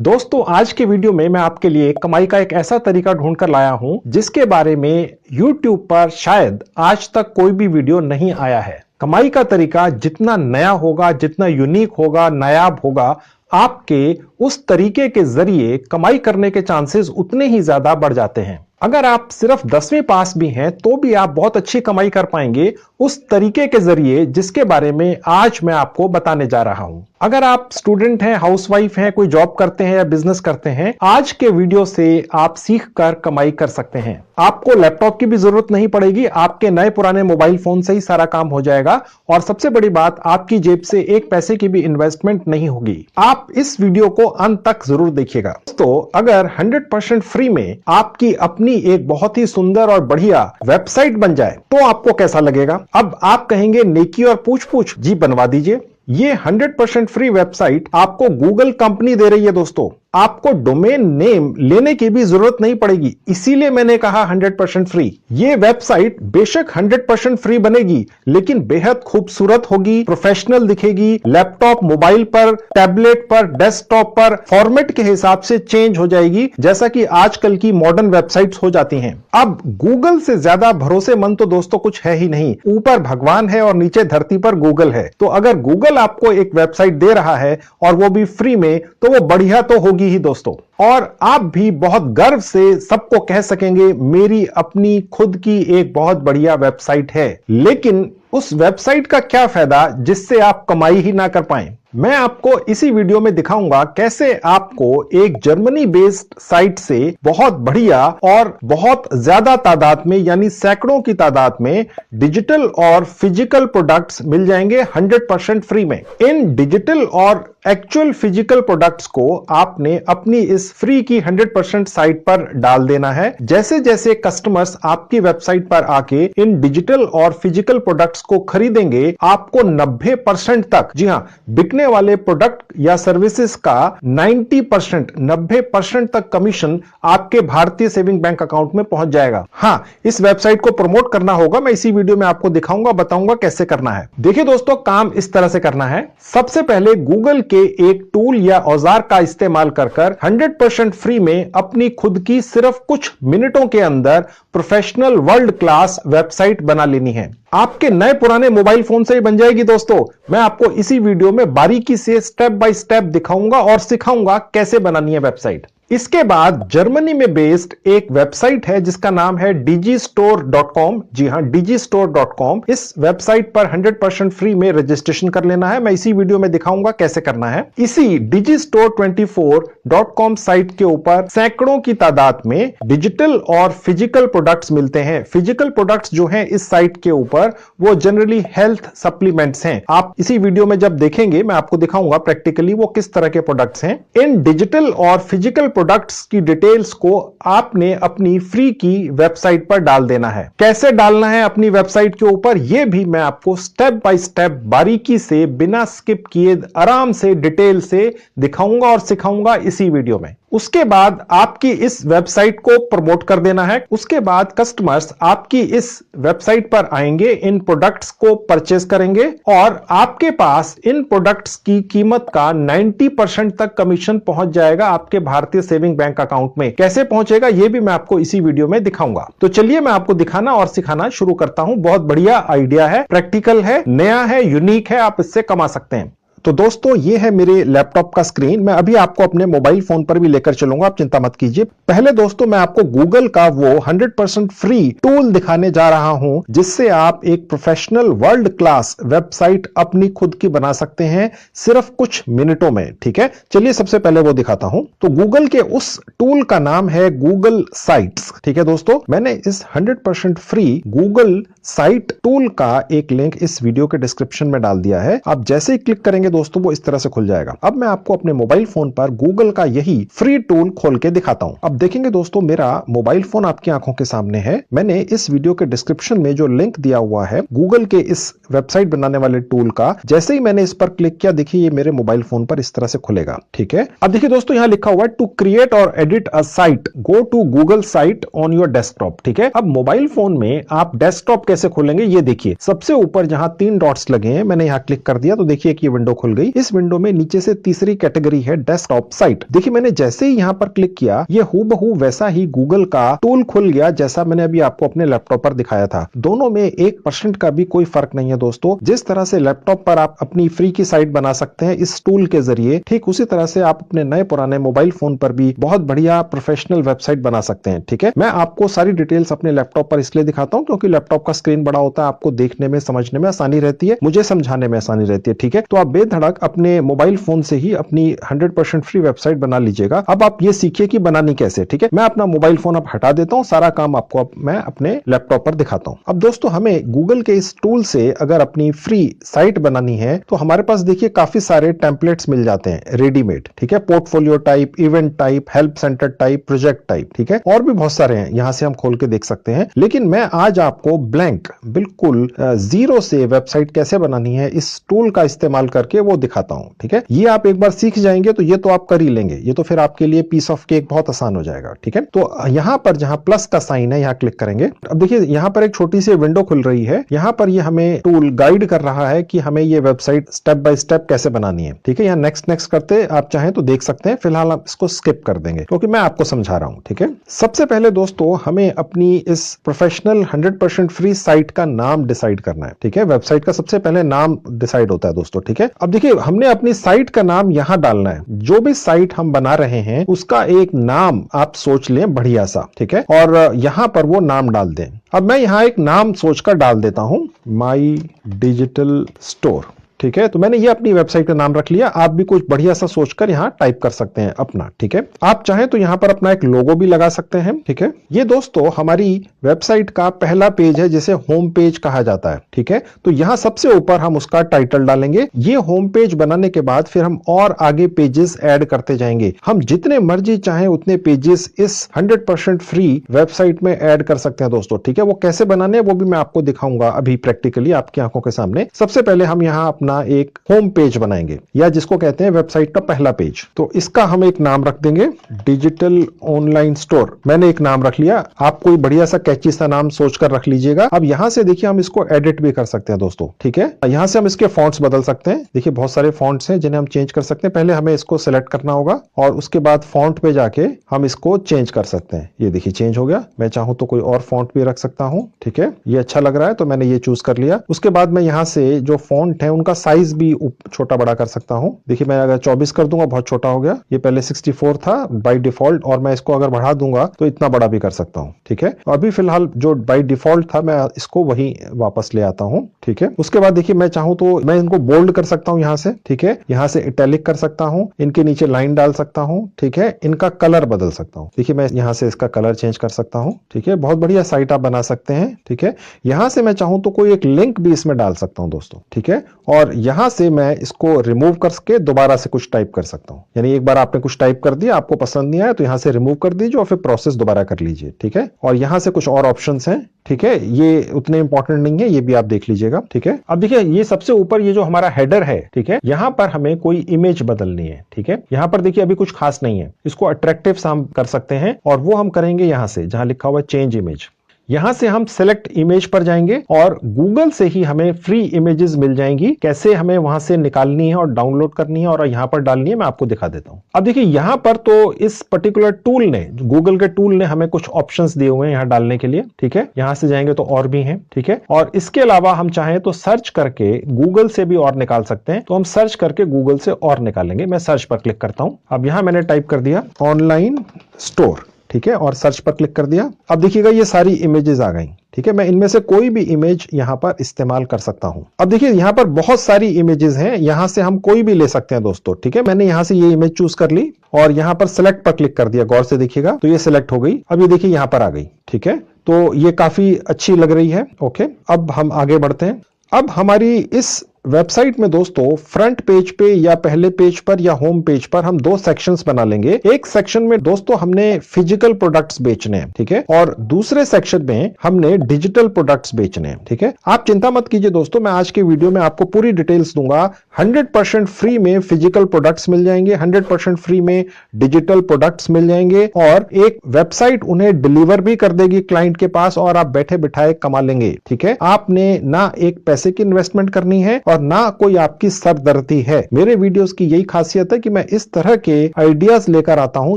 दोस्तों आज के वीडियो में मैं आपके लिए कमाई का एक ऐसा तरीका ढूंढ कर लाया हूं जिसके बारे में YouTube पर शायद आज तक कोई भी वीडियो नहीं आया है। कमाई का तरीका जितना नया होगा, जितना यूनिक होगा, नायाब होगा, आपके उस तरीके के जरिए कमाई करने के चांसेस उतने ही ज्यादा बढ़ जाते हैं। अगर आप सिर्फ 10वीं पास भी हैं तो भी आप बहुत अच्छी कमाई कर पाएंगे उस तरीके के जरिए जिसके बारे में आज मैं आपको बताने जा रहा हूं। अगर आप स्टूडेंट हैं, हाउसवाइफ हैं, कोई जॉब करते हैं या बिजनेस करते हैं, आज के वीडियो से आप सीख कर कमाई कर सकते हैं। आपको लैपटॉप की भी जरूरत नहीं पड़ेगी, आपके नए पुराने मोबाइल फोन से ही सारा काम हो जाएगा और सबसे बड़ी बात, आपकी जेब से एक पैसे की भी इन्वेस्टमेंट नहीं होगी। आप इस वीडियो को अंत तक जरूर देखिएगा। तो अगर 100% फ्री में आपकी अपनी एक बहुत ही सुंदर और बढ़िया वेबसाइट बन जाए तो आपको कैसा लगेगा? अब आप कहेंगे नेकी और पूछ पूछ, जी बनवा दीजिए। ये 100% फ्री वेबसाइट आपको गूगल कंपनी दे रही है। दोस्तों आपको डोमेन नेम लेने की भी जरूरत नहीं पड़ेगी, इसीलिए मैंने कहा 100% फ्री। ये वेबसाइट बेशक 100% फ्री बनेगी लेकिन बेहद खूबसूरत होगी, प्रोफेशनल दिखेगी। लैपटॉप, मोबाइल पर, टैबलेट पर, डेस्कटॉप पर फॉर्मेट के हिसाब से चेंज हो जाएगी, जैसा कि आजकल की मॉडर्न वेबसाइट्स हो जाती हैं। अब गूगल से ज्यादा भरोसेमंद तो दोस्तों कुछ है ही नहीं। ऊपर भगवान है और नीचे धरती पर गूगल है। तो अगर गूगल आपको एक वेबसाइट दे रहा है और वो भी फ्री में, तो वो बढ़िया तो होगी ही दोस्तों। और आप भी बहुत गर्व से सबको कह सकेंगे मेरी अपनी खुद की एक बहुत बढ़िया वेबसाइट है। लेकिन उस वेबसाइट का क्या फायदा जिससे आप कमाई ही ना कर पाएं? मैं आपको इसी वीडियो में दिखाऊंगा कैसे आपको एक जर्मनी बेस्ड साइट से बहुत बढ़िया और बहुत ज्यादा तादाद में, यानी सैकड़ों की तादाद में डिजिटल और फिजिकल प्रोडक्ट्स मिल जाएंगे 100% फ्री में। इन डिजिटल और एक्चुअल फिजिकल प्रोडक्ट्स को आपने अपनी इस फ्री की 100% साइट पर डाल देना है। जैसे जैसे कस्टमर्स आपकी वेबसाइट पर आके इन डिजिटल और फिजिकल प्रोडक्ट्स को खरीदेंगे, आपको 90% तक, जी हां, बिकने वाले प्रोडक्ट या सर्विसेज का 90% तक कमीशन आपके भारतीय सेविंग बैंक अकाउंट में पहुंच जाएगा। हां, इस वेबसाइट को प्रमोट करना होगा, मैं इसी वीडियो में आपको दिखाऊंगा, बताऊंगा कैसे करना है। देखिए दोस्तों, काम इस तरह से करना है। सबसे पहले गूगल के एक टूल या औजार का इस्तेमाल कर 100% फ्री में अपनी खुद की सिर्फ कुछ मिनटों के अंदर प्रोफेशनल वर्ल्ड क्लास वेबसाइट बना लेनी है। आपके नए पुराने मोबाइल फोन से ही बन जाएगी दोस्तों। मैं आपको इसी वीडियो में बारीकी से स्टेप बाय स्टेप दिखाऊंगा और सिखाऊंगा कैसे बनानी है वेबसाइट। इसके बाद जर्मनी में बेस्ड एक वेबसाइट है जिसका नाम है digistore.com। जी हां, digistore.com। इस वेबसाइट पर 100% फ्री में रजिस्ट्रेशन कर लेना है। मैं इसी वीडियो में दिखाऊंगा कैसे करना है। इसी digistore24.com साइट के ऊपर सैकड़ों की तादाद में डिजिटल और फिजिकल प्रोडक्ट्स मिलते हैं। फिजिकल प्रोडक्ट्स जो हैं इस साइट के ऊपर वो जनरली हेल्थ सप्लीमेंट्स हैं। आप इसी वीडियो में जब देखेंगे मैं आपको दिखाऊंगा प्रैक्टिकली वो किस तरह के प्रोडक्ट्स हैं। इन डिजिटल और फिजिकल प्रोडक्ट्स की डिटेल्स को आपने अपनी फ्री की वेबसाइट पर डाल देना है। कैसे डालना है अपनी वेबसाइट के ऊपर, यह भी मैं आपको स्टेप बाय स्टेप बारीकी से, बिना स्किप किए, आराम से, डिटेल से दिखाऊंगा और सिखाऊंगा इसी वीडियो में। उसके बाद आपकी इस वेबसाइट को प्रमोट कर देना है। उसके बाद कस्टमर्स आपकी इस वेबसाइट पर आएंगे, इन प्रोडक्ट्स को परचेज करेंगे और आपके पास इन प्रोडक्ट्स की कीमत का 90% तक कमीशन पहुंच जाएगा आपके भारतीय सेविंग बैंक अकाउंट में। कैसे पहुंचेगा यह भी मैं आपको इसी वीडियो में दिखाऊंगा। तो चलिए मैं आपको दिखाना और सिखाना शुरू करता हूं। बहुत बढ़िया आइडिया है, प्रैक्टिकल है, नया है, यूनिक है, आप इससे कमा सकते हैं। तो दोस्तों ये है मेरे लैपटॉप का स्क्रीन। मैं अभी आपको अपने मोबाइल फोन पर भी लेकर चलूंगा, आप चिंता मत कीजिए। पहले दोस्तों मैं आपको गूगल का वो 100% फ्री टूल दिखाने जा रहा हूं जिससे आप एक प्रोफेशनल वर्ल्ड क्लास वेबसाइट अपनी खुद की बना सकते हैं सिर्फ कुछ मिनटों में। ठीक है, चलिए सबसे पहले वो दिखाता हूं। तो गूगल के उस टूल का नाम है गूगल साइट्स। ठीक है दोस्तों, मैंने इस 100% फ्री गूगल साइट टूल का एक लिंक इस वीडियो के डिस्क्रिप्शन में डाल दिया है। आप जैसे ही क्लिक करेंगे दोस्तों वो इस तरह से खुल जाएगा। अब मैं आपको अपने मोबाइल फोन पर गूगल का यही फ्री टूल खोल के दिखाता हूं। अब देखेंगे दोस्तों मेरा मोबाइल फोन आपकी आंखों के सामने है। मैंने इस वीडियो के डिस्क्रिप्शन में जो लिंक दिया हुआ है गूगल के इस वेबसाइट बनाने वाले टूल का, जैसे ही मैंने इस पर क्लिक किया, देखिए ये मेरे मोबाइल फोन पर इस तरह से खुलेगा। ठीक है, अब देखिए दोस्तों यहां लिखा हुआ है टू क्रिएट और edit a site go to Google site on your desktop. ठीक है, अब मोबाइल फोन में आप डेस्कटॉप कैसे खोलेंगे ये देखिए, सबसे ऊपर जहां 3 डॉट्स लगे हैं मैंने यहां क्लिक कर दिया तो देखिए कि ये विंडो खुल गई। इस विंडो में नीचे से तीसरी कैटेगरी है डेस्कटॉप साइट। देखिए मैंने जैसे ही यहां पर क्लिक किया ये हूबहू वैसा ही गूगल का टूल खुल गया जैसा मैंने अभी आपको अपने लैपटॉप पर दिखाया था। दोनों में 1% का भी कोई फर्क नहीं है दोस्तों। जिस तरह से लैपटॉप पर आप अपनी फ्री की साइट बना सकते हैं इस टूल के जरिए, ठीक उसी तरह से आप अपने नए पुराने मोबाइल फोन पर भी बहुत बढ़िया प्रोफेशनल वेबसाइट बना सकते हैं। ठीक है, मैं आपको सारी डिटेल्स अपने लैपटॉप पर इसलिए दिखाता हूं क्योंकि लैपटॉप का स्क्रीन बड़ा होता है, आपको देखने में समझने में आसानी रहती है, मुझे समझाने में आसानी रहती है। ठीक है, तो आप बेधड़क अपने मोबाइल फोन से ही अपनी 100% फ्री वेबसाइट बना लीजिएगा। अब आप ये सीखिए कि बनानी कैसे। ठीक है, मैं अपना मोबाइल फोन अब हटा देता हूं, सारा काम आपको अब मैं अपने लैपटॉप पर दिखाता हूं। अब दोस्तों हमें गूगल के इस टूल से अगर अपनी फ्री साइट बनानी है तो हमारे पास देखिए काफी सारे टेम्पलेट्स मिल जाते हैं रेडीमेड। ठीक है, portfolio type, event type, help centre type, project type. ठीक है, और भी बहुत सारे हैं, यहां से हम खोल के देख सकते हैं। लेकिन मैं आज आपको ब्लैंक बिल्कुल जीरो से वेबसाइट कैसे बनानी है इस टूल का इस्तेमाल करके वो दिखाता हूं। ठीक है, ये आप एक बार सीख जाएंगे तो ये तो आप कर ही लेंगे, ये तो फिर आपके लिए पीस ऑफ केक बहुत आसान हो जाएगा। ठीक है, तो यहां पर जहां प्लस का साइन है यहां क्लिक करेंगे। अब देखिए यहां पर एक छोटी सी विंडो खुल रही है, यहां पर ये हमें टूल गाइड कर रहा है कि हमें ये वेबसाइट स्टेप बाय स्टेप कैसे बनानी है। ठीक है, यहां नेक्स्ट नेक्स्ट करते आप चाहें तो देख सकते हैं, फिलहाल आप इसको स्किप कर देंगे क्योंकि मैं आपको समझा रहा हूं। ठीक है, सबसे पहले दोस्तों हमें अपनी इस प्रोफेशनल 100% फ्री साइट का नाम डिसाइड करना है। ठीक है, वेबसाइट का सबसे पहले नाम डिसाइड होता है दोस्तों। ठीक है, अब देखिए हमने अपनी साइट का नाम यहां डालना है। जो भी साइट हम बना रहे हैं उसका एक नाम आप सोच लें बढ़िया सा। ठीक है, और यहां पर वो नाम डाल दें। अब मैं यहां एक नाम सोचकर डाल देता हूं, माई डिजिटल स्टोर। ठीक है, तो मैंने ये अपनी वेबसाइट का नाम रख लिया। आप भी कुछ बढ़िया सा सोचकर यहाँ टाइप कर सकते हैं अपना। ठीक है, आप चाहें तो यहाँ पर अपना एक लोगो भी लगा सकते हैं। ठीक है, ये दोस्तों हमारी वेबसाइट का पहला पेज है जिसे होम पेज कहा जाता है। ठीक है, तो यहाँ सबसे ऊपर हम उसका टाइटल डालेंगे। ये होम पेज बनाने के बाद फिर हम और आगे पेजेस ऐड करते जाएंगे। हम जितने मर्जी चाहें उतने पेजेस इस 100% फ्री वेबसाइट में ऐड कर सकते हैं दोस्तों। ठीक है, वो कैसे बनाने हैं वो भी मैं आपको दिखाऊंगा अभी प्रैक्टिकली आपकी आंखों के सामने। सबसे पहले हम यहाँ अपना एक होम पेज बनाएंगे या जिसको कहते हैं वेबसाइट का पहला पेज। तो इसका हम एक नाम रख देंगे, डिजिटल ऑनलाइन स्टोर। मैंने एक नाम रख लिया, आप कोई बढ़िया सा कैची सा नाम सोचकर रख लीजिएगा। अब यहां से देखिए हम इसको एडिट भी कर सकते हैं दोस्तों। ठीक है, यहां से हम इसके फॉन्ट्स बदल सकते हैं। देखिए बहुत सारे फॉन्ट्स हैं जिन्हें हम चेंज कर सकते हैं। पहले हमें इसको सिलेक्ट करना होगा और उसके बाद फॉन्ट पे जाके हम इसको चेंज कर सकते हैं। ये देखिए चेंज हो गया। मैं चाहूं तो कोई और फॉन्ट भी रख सकता हूं। ठीक है, ये अच्छा लग रहा है तो मैंने ये चूज कर लिया। उसके बाद मैं यहां से जो फॉन्ट है उनका साइज भी छोटा बड़ा कर सकता हूं। देखिए मैं अगर 24 कर दूंगा बहुत छोटा हो गया। ये पहले 64 था बाय डिफॉल्ट और मैं इसको अगर बढ़ा दूंगा तो इतना बड़ा भी कर सकता हूं। ठीक है, अभी फिलहाल जो बाय डिफॉल्ट था मैं इसको वही वापस ले आता हूं। ठीक है, उसके बाद देखिए मैं चाहूं तो मैं इनको बोल्ड कर सकता हूं यहां से। ठीक है, यहां से इटैलिक कर सकता हूं, इनके नीचे लाइन डाल सकता हूं। ठीक है, इनका कलर बदल सकता हूं। देखिए मैं यहां से इसका कलर चेंज कर सकता हूं। ठीक है, बहुत बढ़िया साइट आप बना सकते हैं। ठीक है, यहां से मैं चाहूं तो कोई एक लिंक भी इसमें डाल सकता हूं दोस्तों। ठीक है, और यहां से मैं इसको रिमूव करके दोबारा से कुछ टाइप कर सकता हूं। यानी एक बार आपने कुछ टाइप कर दिया, आपको पसंद नहीं आया तो यहां से रिमूव कर दीजिए और फिर प्रोसेस दोबारा कर लीजिए। ठीक है, और यहां से कुछ और ऑप्शंस हैं। ठीक है, ये उतने इंपॉर्टेंट नहीं है, ये भी आप देख लीजिएगा। ठीक है, अब देखिए ये सबसे ऊपर ये जो हमारा हेडर है, ठीक है, यहां पर हमें कोई इमेज बदलनी है। ठीक है, यहां पर देखिए अभी कुछ खास नहीं है, इसको अट्रैक्टिव सा हम कर सकते हैं और वो हम करेंगे यहां से जहां लिखा हुआ है चेंज इमेज। यहां से हम सिलेक्ट इमेज पर जाएंगे और गूगल से ही हमें फ्री इमेजेस मिल जाएंगी। कैसे हमें वहां से निकालनी है और डाउनलोड करनी है और यहां पर डालनी है मैं आपको दिखा देता हूं। अब देखिए यहां पर तो इस पर्टिकुलर टूल ने, गूगल के टूल ने हमें कुछ ऑप्शंस दिए हुए हैं यहां डालने के लिए। ठीक है, यहां से जाएंगे तो और भी हैं। ठीक है, और इसके अलावा हम चाहें तो सर्च करके गूगल से भी और निकाल सकते हैं। तो हम सर्च करके गूगल से और निकालेंगे। मैं सर्च पर क्लिक करता हूं। अब यहां मैंने टाइप कर दिया ऑनलाइन स्टोर। ठीक है, और सर्च पर क्लिक कर दिया। अब देखिएगा ये सारी इमेजेस आ गई। ठीक है, मैं इनमें से कोई भी इमेज यहां पर इस्तेमाल कर सकता हूं। अब देखिए यहां पर बहुत सारी इमेजेस हैं, यहां से हम कोई भी ले सकते हैं दोस्तों। ठीक है, मैंने यहां से ये इमेज चूज कर ली और यहां पर सिलेक्ट पर क्लिक कर दिया। गौर से देखिएगा तो ये सिलेक्ट हो गई। अब ये देखिए यहां पर आ गई। ठीक है, तो ये काफी अच्छी लग रही है। ओके, अब हम आगे बढ़ते हैं। अब हमारी इस वेबसाइट में दोस्तों फ्रंट पेज पे या पहले पेज पर या होम पेज पर हम दो सेक्शंस बना लेंगे। एक सेक्शन में दोस्तों हमने फिजिकल प्रोडक्ट्स बेचने हैं, ठीक है, और दूसरे सेक्शन में हमने डिजिटल प्रोडक्ट्स बेचने हैं, ठीक है। आप चिंता मत कीजिए दोस्तों, मैं आज के वीडियो में आपको पूरी डिटेल्स दूंगा। 100% फ्री में फिजिकल प्रोडक्ट्स मिल जाएंगे, 100% फ्री में डिजिटल प्रोडक्ट्स मिल जाएंगे और एक वेबसाइट उन्हें डिलीवर भी कर देगी क्लाइंट के पास और आप बैठे बिठाए कमा लेंगे, ठीक है। आपने ना एक पैसे की इन्वेस्टमेंट करनी है और ना कोई आपकी सरदर्दी है। मेरे वीडियोस की यही खासियत है कि मैं इस तरह के आइडियाज लेकर आता हूं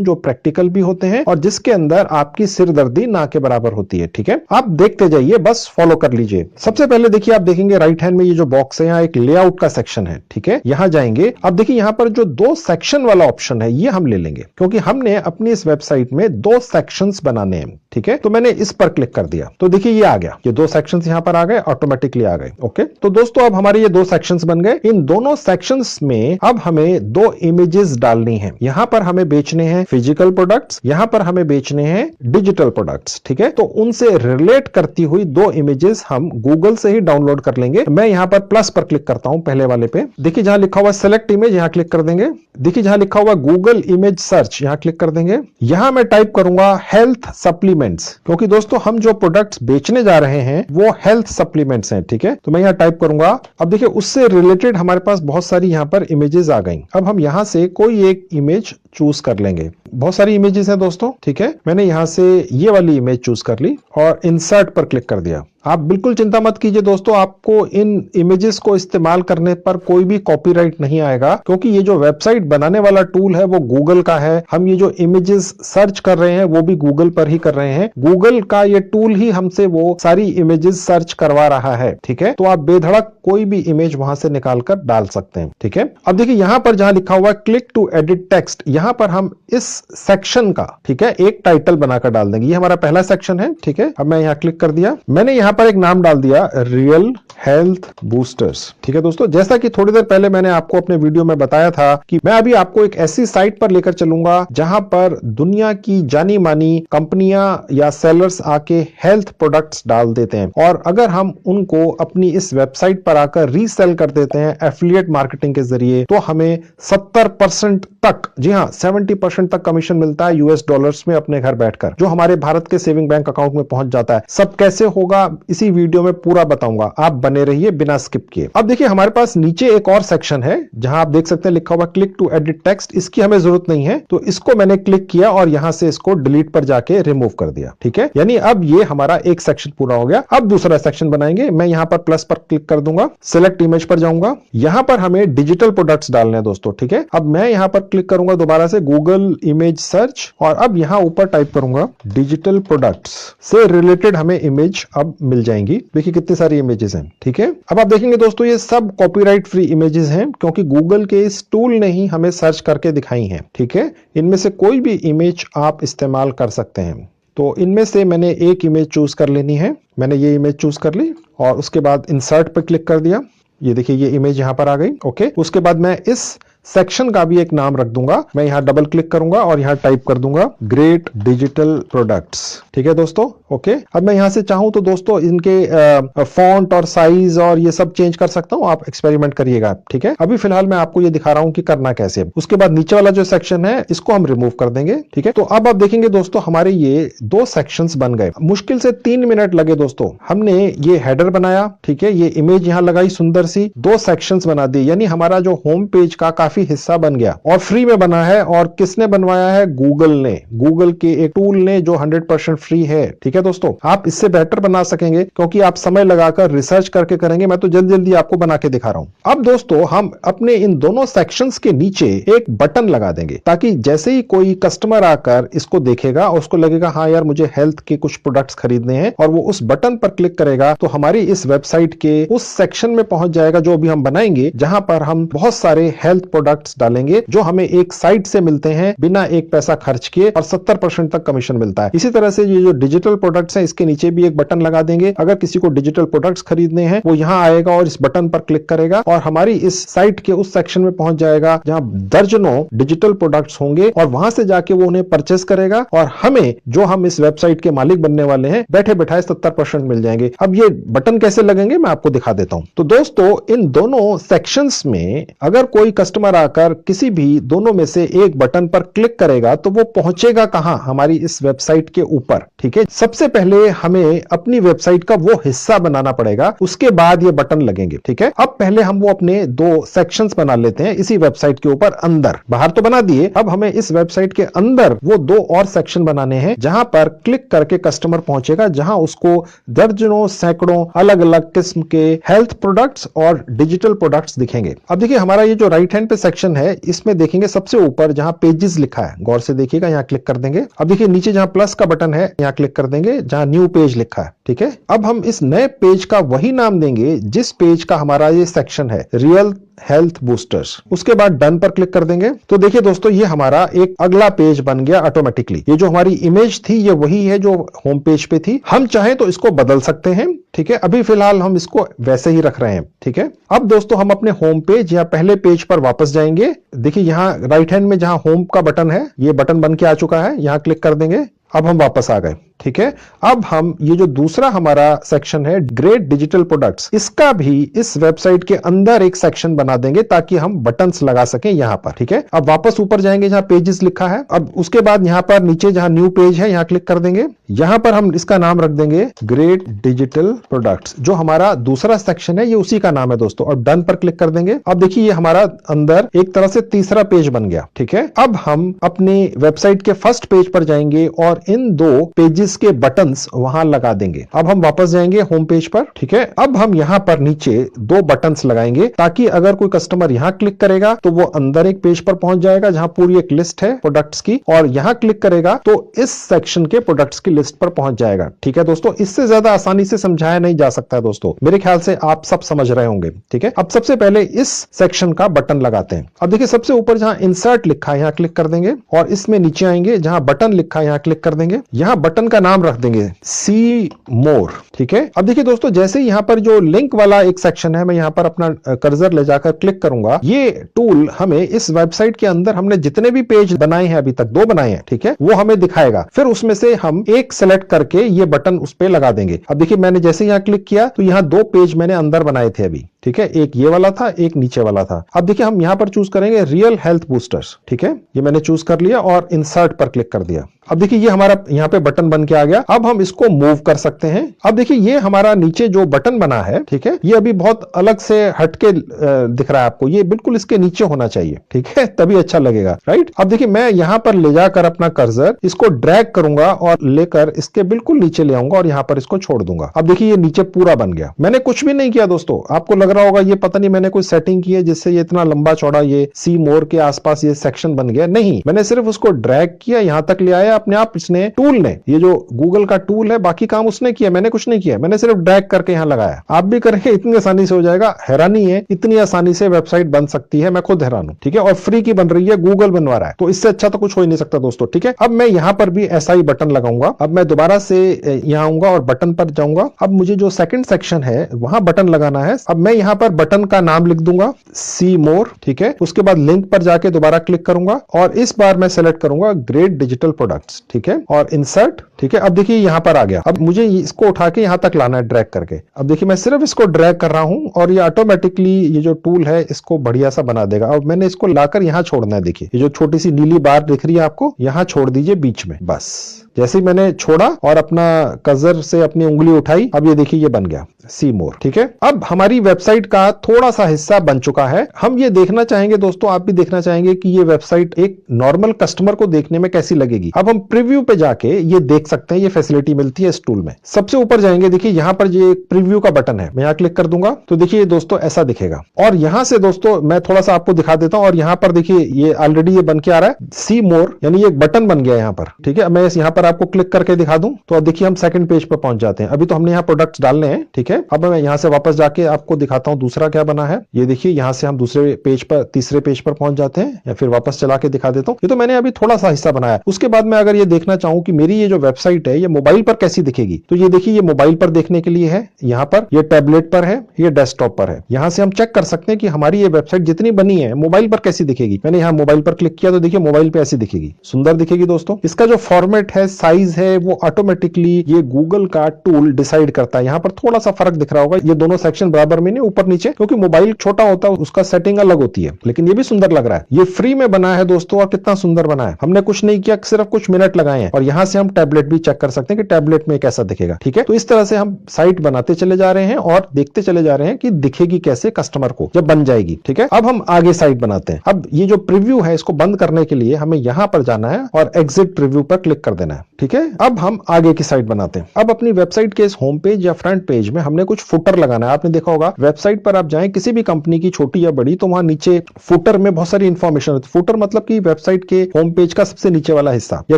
जो प्रैक्टिकल भी होते हैं और जिसके अंदर आपकी सिरदर्दी ना के बराबर होती है, ठीक है। आप देखते जाइए, बस फॉलो कर लीजिए। सबसे पहले देखिए, आप देखेंगे राइट हैंड में ये जो बॉक्स है, यहाँ एक लेआउट का सेक्शन है, ठीक है। यहां जाएंगे, अब देखिए यहां पर जो दो सेक्शन वाला ऑप्शन है ये हम ले लेंगे क्योंकि हमने अपनी इस वेबसाइट में दो सेक्शंस बनाने हैं, ठीक है। तो मैंने इस पर क्लिक कर दिया तो देखिए ये आ गया, ये दो सेक्शंस यहां पर आ गए, ऑटोमेटिकली आ गए। ओके, तो दोस्तों अब हमारे ये दो सेक्शंस बन गए। इन दोनों सेक्शंस में अब हमें दो इमेजेस डालनी है। यहां पर हमें बेचने हैं फिजिकल प्रोडक्ट्स, यहां पर हमें बेचने हैं डिजिटल प्रोडक्ट्स, ठीक है। तो उनसे रिलेट करती हुई दो इमेजेस हम गूगल से ही डाउनलोड कर लेंगे। मैं यहां पर प्लस पर क्लिक करता हूं पहले वाले पे। देखिए जहां लिखा हुआ सेलेक्ट इमेज, यहां क्लिक कर देंगे। देखिए जहां लिखा हुआ गूगल इमेज सर्च, यहां क्लिक कर देंगे। यहां मैं टाइप करूंगा हेल्थ सप्लीमेंट्स, क्योंकि दोस्तों हम जो प्रोडक्ट्स बेचने जा रहे हैं वो हेल्थ सप्लीमेंट्स हैं, ठीक है। तो मैं यहां टाइप करूंगा। अब देखिए उससे रिलेटेड हमारे पास बहुत सारी यहां पर इमेजेस आ गई। अब हम यहां से कोई एक इमेज चूज कर लेंगे। बहुत सारी इमेजेस हैं दोस्तों, ठीक है। मैंने यहां से ये वाली इमेज चूज कर ली और इंसर्ट पर क्लिक कर दिया। आप बिल्कुल चिंता मत कीजिए दोस्तों, आपको इन इमेजेस को इस्तेमाल करने पर कोई भी कॉपीराइट नहीं आएगा क्योंकि ये जो वेबसाइट बनाने वाला टूल है वो गूगल का है। हम ये जो इमेजेस सर्च कर रहे हैं वो भी गूगल पर ही कर रहे हैं। गूगल का ये टूल ही हमसे वो सारी इमेजेस सर्च करवा रहा है, ठीक है। तो आप बेधड़क कोई भी इमेज वहां से निकालकर डाल सकते हैं, ठीक है। अब देखिए यहां पर जहां लिखा हुआ है क्लिक टू एडिट टेक्स्ट, यहां पर हम इस सेक्शन का, ठीक है, एक टाइटल बनाकर डाल देंगे। ये हमारा पहला सेक्शन है, ठीक है। अब मैं यहां क्लिक कर दिया, मैंने यहां पर एक नाम डाल दिया रियल हेल्थ बूस्टर्स, ठीक है दोस्तों। जैसा कि थोड़ी देर पहले मैंने आपको अपने वीडियो में बताया था कि मैं अभी आपको एक ऐसी साइट पर लेकर चलूंगा जहां पर दुनिया की जानी मानी कंपनियां या सेलर्स आके हेल्थ प्रोडक्ट्स डाल देते हैं और अगर हम उनको अपनी इस वेबसाइट पर आकर रीसेल कर देते हैं एफिलिएट मार्केटिंग के जरिए तो हमें 70% तक, जी हां 70% तक कमीशन मिलता है यूएस डॉलर्स में अपने घर बैठकर, जो हमारे भारत के सेविंग बैंक अकाउंट में पहुंच जाता है। सब कैसे होगा इसी वीडियो में पूरा बताऊंगा, आप बने रहिए बिना स्किप किए। अब देखिए हमारे पास नीचे एक और सेक्शन है जहां आप देख सकते हैं लिखा हुआ क्लिक टू एडिट टेक्स्ट। इसकी हमें जरूरत नहीं है तो इसको मैंने क्लिक किया और यहां से इसको डिलीट पर जाके रिमूव कर दिया, ठीक है। यानी अब ये हमारा एक सेक्शन पूरा हो गया। अब दूसरा सेक्शन बनाएंगे। मैं यहां पर प्लस पर क्लिक कर दूंगा, सिलेक्ट इमेज पर जाऊंगा। यहां पर हमें डिजिटल प्रोडक्ट्स डालने हैं दोस्तों, ठीक है। अब मैं यहां पर क्लिक करूंगा दोबारा से गूगल इमेज सर्च और अब यहां ऊपर टाइप करूंगा डिजिटल प्रोडक्ट्स से रिलेटेड हमें इमेज अब मिल जाएंगी। देखिए कितनी सारी इमेजेस हैं, ठीक है। अब आप देखेंगे दोस्तों ये सब कॉपीराइट फ्री इमेजेस हैं क्योंकि गूगल के इस टूल ने ही हमें सर्च करके दिखाई हैं, ठीक है। इनमें से कोई भी इमेज आप इस्तेमाल कर सकते हैं। तो इनमें से मैंने एक इमेज चूज कर लेनी है। मैंने ये इमेज चूज कर ली और उसके बाद इंसर्ट पर क्लिक कर दिया। ये देखिए ये इमेज यहां पर आ गई, ओके। उसके बाद मैं इस सेक्शन का भी एक नाम रख दूंगा। मैं यहां डबल क्लिक करूंगा और यहां टाइप कर दूंगा ग्रेट डिजिटल प्रोडक्ट्स, ठीक है दोस्तों, ओके। अब मैं यहां से चाहूं तो दोस्तों इनके फॉन्ट और साइज और ये सब चेंज कर सकता हूं, आप एक्सपेरिमेंट करिएगा, ठीक है। अभी फिलहाल मैं आपको ये दिखा रहा हूं कि करना कैसे है। उसके बाद नीचे वाला जो सेक्शन है इसको हम रिमूव कर देंगे, ठीक है। तो अब आप देखेंगे दोस्तों हमारे ये दो सेक्शंस बन गए। मुश्किल से 3 मिनट लगे दोस्तों। हमने ये हेडर बनाया, ठीक है, ये इमेज यहां लगाई सुंदर सी, दो सेक्शंस बना दिए, यानी हमारा जो होम पेज का काफी हिस्सा बन गया और फ्री में बना है। और किसने बनवाया है? गूगल ने, गूगल के एक टूल ने जो 100% फ्री है, ठीक है दोस्तों। आप इससे बेहतर बना सकेंगे क्योंकि आप समय लगाकर रिसर्च करके करेंगे। मैं तो जल्दी जल्दी आपको बना के दिखा रहा हूं। अब दोस्तों हम अपने इन दोनों सेक्शंस के नीचे एक बटन लगा देंगे ताकि जैसे ही कोई कस्टमर आकर इसको देखेगा और उसको लगेगा हाँ यार मुझे हेल्थ के कुछ प्रोडक्ट्स खरीदने हैं और वो उस बटन पर क्लिक करेगा तो हमारी इस वेबसाइट के उस सेक्शन में पहुंच जाएगा जो अभी हम बनाएंगे, जहां पर हम बहुत सारे हेल्थ प्रोडक्ट प्रोडक्ट्स डालेंगे जो हमें एक साइट से मिलते हैं बिना एक पैसा खर्च किए और 70% तक कमीशन मिलता है। इसी तरह से ये जो डिजिटल प्रोडक्ट्स हैं इसके नीचे भी एक बटन लगा देंगे। अगर किसी को डिजिटल प्रोडक्ट्स खरीदने हैं वो यहां आएगा और इस बटन पर क्लिक करेगा और हमारी इस साइट के उस सेक्शन में पहुंच जाएगा जहां दर्जनों डिजिटल प्रोडक्ट्स होंगे और वहां से जाके वो उन्हें परचेस करेगा और हमें जो हम इस वेबसाइट के मालिक बनने वाले हैं बैठे बैठाए 70% मिल जाएंगे। अब ये बटन कैसे लगेंगे मैं आपको दिखा देता हूं। तो दोस्तों इन दोनों सेक्शंस में अगर कोई कस्टमर आकर किसी भी दोनों में से एक बटन पर क्लिक करेगा तो वो पहुंचेगा कहां, हमारी इस वेबसाइट के ऊपर। ठीक है, सबसे पहले हमें अपनी वेबसाइट का वो हिस्सा बनाना पड़ेगा, उसके बाद ये बटन लगेंगे। ठीक है, अब पहले हम वो अपने दो सेक्शंस बना लेते हैं इसी वेबसाइट के ऊपर अंदर। बाहर तो बना दिए, अब हमें इस वेबसाइट के अंदर वो दो और सेक्शन बनाने हैं जहां पर क्लिक करके कस्टमर पहुंचेगा, जहां उसको दर्जनों सैकड़ों अलग अलग किस्म के हेल्थ प्रोडक्ट्स और डिजिटल प्रोडक्ट्स दिखेंगे। अब देखिए हमारा ये जो राइट हैंड पे सेक्शन है इसमें देखेंगे सबसे ऊपर जहां पेजेस लिखा है, गौर से देखिएगा, यहां क्लिक कर देंगे। अब देखिए नीचे जहां प्लस का बटन है यहां क्लिक कर देंगे जहां न्यू पेज लिखा है। ठीक है, अब हम इस नए पेज का वही नाम देंगे जिस पेज का हमारा ये सेक्शन है, रियल हेल्थ बूस्टर्स। उसके बाद डन पर क्लिक कर देंगे। तो देखिए दोस्तों ये हमारा एक अगला पेज बन गया ऑटोमेटिकली। ये जो हमारी इमेज थी ये वही है जो होम पेज पे थी, हम चाहें तो इसको बदल सकते हैं। ठीक है, अभी फिलहाल हम इसको वैसे ही रख रहे हैं। ठीक है, अब दोस्तों हम अपने होम पेज या पहले पेज पर वापस जाएंगे। देखिए यहां राइट हैंड में जहां होम का बटन है ये बटन बन के आ चुका है, यहां क्लिक कर देंगे। अब हम वापस आ गए। ठीक है, अब हम ये जो दूसरा हमारा सेक्शन है ग्रेट डिजिटल प्रोडक्ट्स, इसका भी इस वेबसाइट के अंदर एक सेक्शन बना देंगे ताकि हम बटन्स लगा सकें यहां पर। ठीक है, अब वापस ऊपर जाएंगे जहां पेजेस लिखा है। अब उसके बाद यहां पर नीचे जहां न्यू पेज है यहां क्लिक कर देंगे। यहां पर हम इसका नाम रख देंगे ग्रेट डिजिटल प्रोडक्ट्स। जो हमारा दूसरा सेक्शन है ये उसी का नाम है दोस्तों, और डन पर क्लिक कर देंगे। अब देखिए ये हमारा अंदर एक तरह से तीसरा पेज बन गया। ठीक है, अब हम अपनी वेबसाइट के फर्स्ट पेज पर जाएंगे और इन दो पेजेस के बटन्स वहां लगा देंगे। अब हम वापस जाएंगे होम पेज पर। ठीक है, अब हम यहां पर नीचे दो बटन्स लगाएंगे ताकि अगर कोई कस्टमर यहां क्लिक करेगा तो वो अंदर एक पेज पर पहुंच जाएगा जहां पूरी एक लिस्ट है प्रोडक्ट्स की, और यहां क्लिक करेगा तो इस सेक्शन के प्रोडक्ट्स की लिस्ट पर पहुंच जाएगा। ठीक है दोस्तों, इससे ज्यादा आसानी से समझाया नहीं जा सकता है दोस्तों, मेरे ख्याल से आप सब समझ रहे होंगे। ठीक है, अब सबसे पहले इस सेक्शन का बटन लगाते हैं। अब देखिए सबसे ऊपर जहां इंसर्ट लिखा है यहां क्लिक कर देंगे और इसमें नीचे आएंगे जहां बटन लिखा है यहां क्लिक कर देंगे। यहां बटन का नाम रख देंगे सी मोर। ठीक है, अब देखिए दोस्तों जैसे यहां पर जो लिंक वाला एक सेक्शन है, मैं यहां पर अपना कर्सर ले जाकर क्लिक करूंगा, ये टूल हमें इस वेबसाइट के अंदर हमने जितने भी पेज बनाए हैं, अभी तक 2 बनाए हैं, ठीक है, वो हमें दिखाएगा। फिर उसमें से हम एक सेलेक्ट करके ये बटन उस पे लगा देंगे। अब देखिए मैंने जैसे यहां क्लिक किया तो यहां 2 पेज मैंने अंदर बनाए थे अभी। ठीक है, एक ये वाला था, एक नीचे वाला था। अब देखिए हम यहां पर चूज करेंगे रियल हेल्थ बूस्टर्स। ठीक है, ये मैंने चूज कर लिया और इंसर्ट पर क्लिक कर दिया। अब देखिए ये हमारा यहाँ पे बटन बन के आ गया। अब हम इसको मूव कर सकते हैं। अब देखिए ये हमारा नीचे जो बटन बना है, ठीक है, ये अभी बहुत अलग से हटके दिख रहा है आपको, ये बिल्कुल इसके नीचे होना चाहिए। ठीक है, तभी अच्छा लगेगा, राइट। अब देखिए मैं यहाँ पर ले जाकर अपना कर्सर इसको ड्रैग करूंगा और लेकर इसके बिल्कुल नीचे ले आऊंगा और यहाँ पर इसको छोड़ दूंगा। अब देखिए ये नीचे पूरा बन गया। मैंने कुछ भी नहीं किया दोस्तों। आपको लग रहा होगा ये पता नहीं मैंने कोई सेटिंग की है जिससे ये इतना लंबा चौड़ा ये सी मोर के आसपास ये सेक्शन बन गया। नहीं, मैंने सिर्फ उसको ड्रैग किया, यहां तक ले आया अपने आप। इसने टूल ने, ये जो गूगल का टूल है, बाकी काम उसने किया, मैंने कुछ नहीं किया। मैंने सिर्फ ड्रैग करके यहां लगाया। आप भी करेंगे, इतनी आसानी से हो जाएगा। हैरानी है इतनी आसानी से वेबसाइट बन सकती है, मैं खुद हैरान हूं। ठीक है, और फ्री की बन रही है, गूगल बनवा रहा है, तो इससे अच्छा तो कुछ हो ही नहीं सकता दोस्तों। ठीक है, अब मैं यहां पर भी ऐसा ही बटन लगाऊंगा। अब मैं दोबारा से यहां आऊंगा और बटन पर जाऊंगा। अब मुझे जो सेकंड सेक्शन है वहां बटन लगाना है। अब मैं यहां पर बटन का नाम लिख दूंगा सी मोर। ठीक है, उसके बाद लिंक पर जाके दोबारा क्लिक करूंगा और इस बार मैं सेलेक्ट करूंगा ग्रेट डिजिटल प्रोडक्ट्स। ठीक है, और इंसर्ट। ठीक है, अब देखिए यहां पर आ गया। अब मुझे इसको उठा के यहां तक लाना है ड्रैग करके। अब देखिए मैं सिर्फ इसको ड्रैग कर रहा हूं और ये ऑटोमेटिकली ये जो टूल है इसको बढ़िया सा बना देगा। अब मैंने इसको लाकर यहां छोड़ना है। देखिए ये जो छोटी सी नीली बार दिख रही है आपको, यहां छोड़ दीजिए बीच में। बस जैसे ही मैंने छोड़ा और अपना कर्सर से अपनी उंगली उठाई, अब ये देखिए ये बन गया सी मोर। ठीक है, अब हमारी वेबसाइट का थोड़ा सा हिस्सा बन चुका है। हम ये देखना चाहेंगे दोस्तों, आप भी देखना चाहेंगे कि ये वेबसाइट एक नॉर्मल कस्टमर को देखने में कैसी लगेगी। अब हम प्रीव्यू पे जाके ये देख सकते हैं, ये फैसिलिटी मिलती है इस टूल में। सबसे ऊपर जाएंगे, देखिए यहां पर ये प्रीव्यू का बटन है, मैं यहां क्लिक कर दूंगा तो देखिए दोस्तों ऐसा दिखेगा। और यहां से दोस्तों मैं थोड़ा सा आपको दिखा देता हूं, और यहां पर देखिए ये ऑलरेडी ये बन के आ रहा है सी मोर, यानी ये एक बटन बन गया यहां पर। ठीक है, मैं यहां पर अगर आपको क्लिक करके दिखा दूं तो अब देखिए हम सेकंड पेज पर पहुंच जाते हैं। अभी तो हमने यहाँ प्रोडक्ट्स डालने हैं, ठीक है। अब मैं यहाँ से वापस जाके आपको दिखाता हूँ दूसरा क्या बना है। ये देखिए यहाँ से हम दूसरे पेज पर, तीसरे पेज पर पहुंच जाते हैं, या फिर वापस चला के दिखा देता हूँ। ये तो मैंने अभी थोड़ा सा हिस्सा बनाया। उसके बाद मैं अगर ये देखना चाहूँ कि मेरी ये जो वेबसाइट है ये मोबाइल पर कैसी दिखेगी, तो ये देखिए ये मोबाइल पर देखने के लिए है, यहाँ पर ये टैबलेट पर है, ये डेस्कटॉप पर है। यहाँ से हम चेक कर सकते हैं कि हमारी ये वेबसाइट जितनी बनी है मोबाइल पर कैसी दिखेगी। मैंने यहाँ मोबाइल पर क्लिक किया तो देखिए मोबाइल पे ऐसी दिखेगी, सुंदर दिखेगी दोस्तों। इसका जो फॉर्मेट है, साइज है, वो ऑटोमेटिकली ये गूगल का टूल डिसाइड करता है। यहाँ पर थोड़ा सा फर्क दिख रहा होगा, ये दोनों सेक्शन बराबर में नहीं, ऊपर नीचे, क्योंकि मोबाइल छोटा होता है उसका सेटिंग अलग होती है। लेकिन ये भी सुंदर लग रहा है। ये फ्री में बना है दोस्तों, और कितना सुंदर बना है। हमने कुछ नहीं किया, सिर्फ कुछ मिनट लगाए हैं। और यहाँ से हम टैबलेट भी चेक कर सकते हैं कि टैबलेट में कैसा दिखेगा, ठीक है। तो इस तरह से हम साइट बनाते चले जा रहे हैं और देखते चले जा रहे हैं कि दिखेगी कैसे कस्टमर को जब बन जाएगी, ठीक है। अब हम आगे साइट बनाते हैं। अब ये जो प्रीव्यू है इसको बंद करने के लिए हमें यहां पर जाना है और एग्जिट प्रीव्यू पर क्लिक कर देना है, ठीक है। अब हम आगे की साइट बनाते हैं। अब अपनी वेबसाइट के इस होम पेज या फ्रंट पेज में हमने कुछ फुटर लगाना है। आपने देखा होगा वेबसाइट पर आप जाएं किसी भी कंपनी की, छोटी या बड़ी, तो वहां नीचे फुटर में बहुत सारी इंफॉर्मेशन होती है। फुटर मतलब कि वेबसाइट के होम पेज का सबसे नीचे वाला हिस्सा या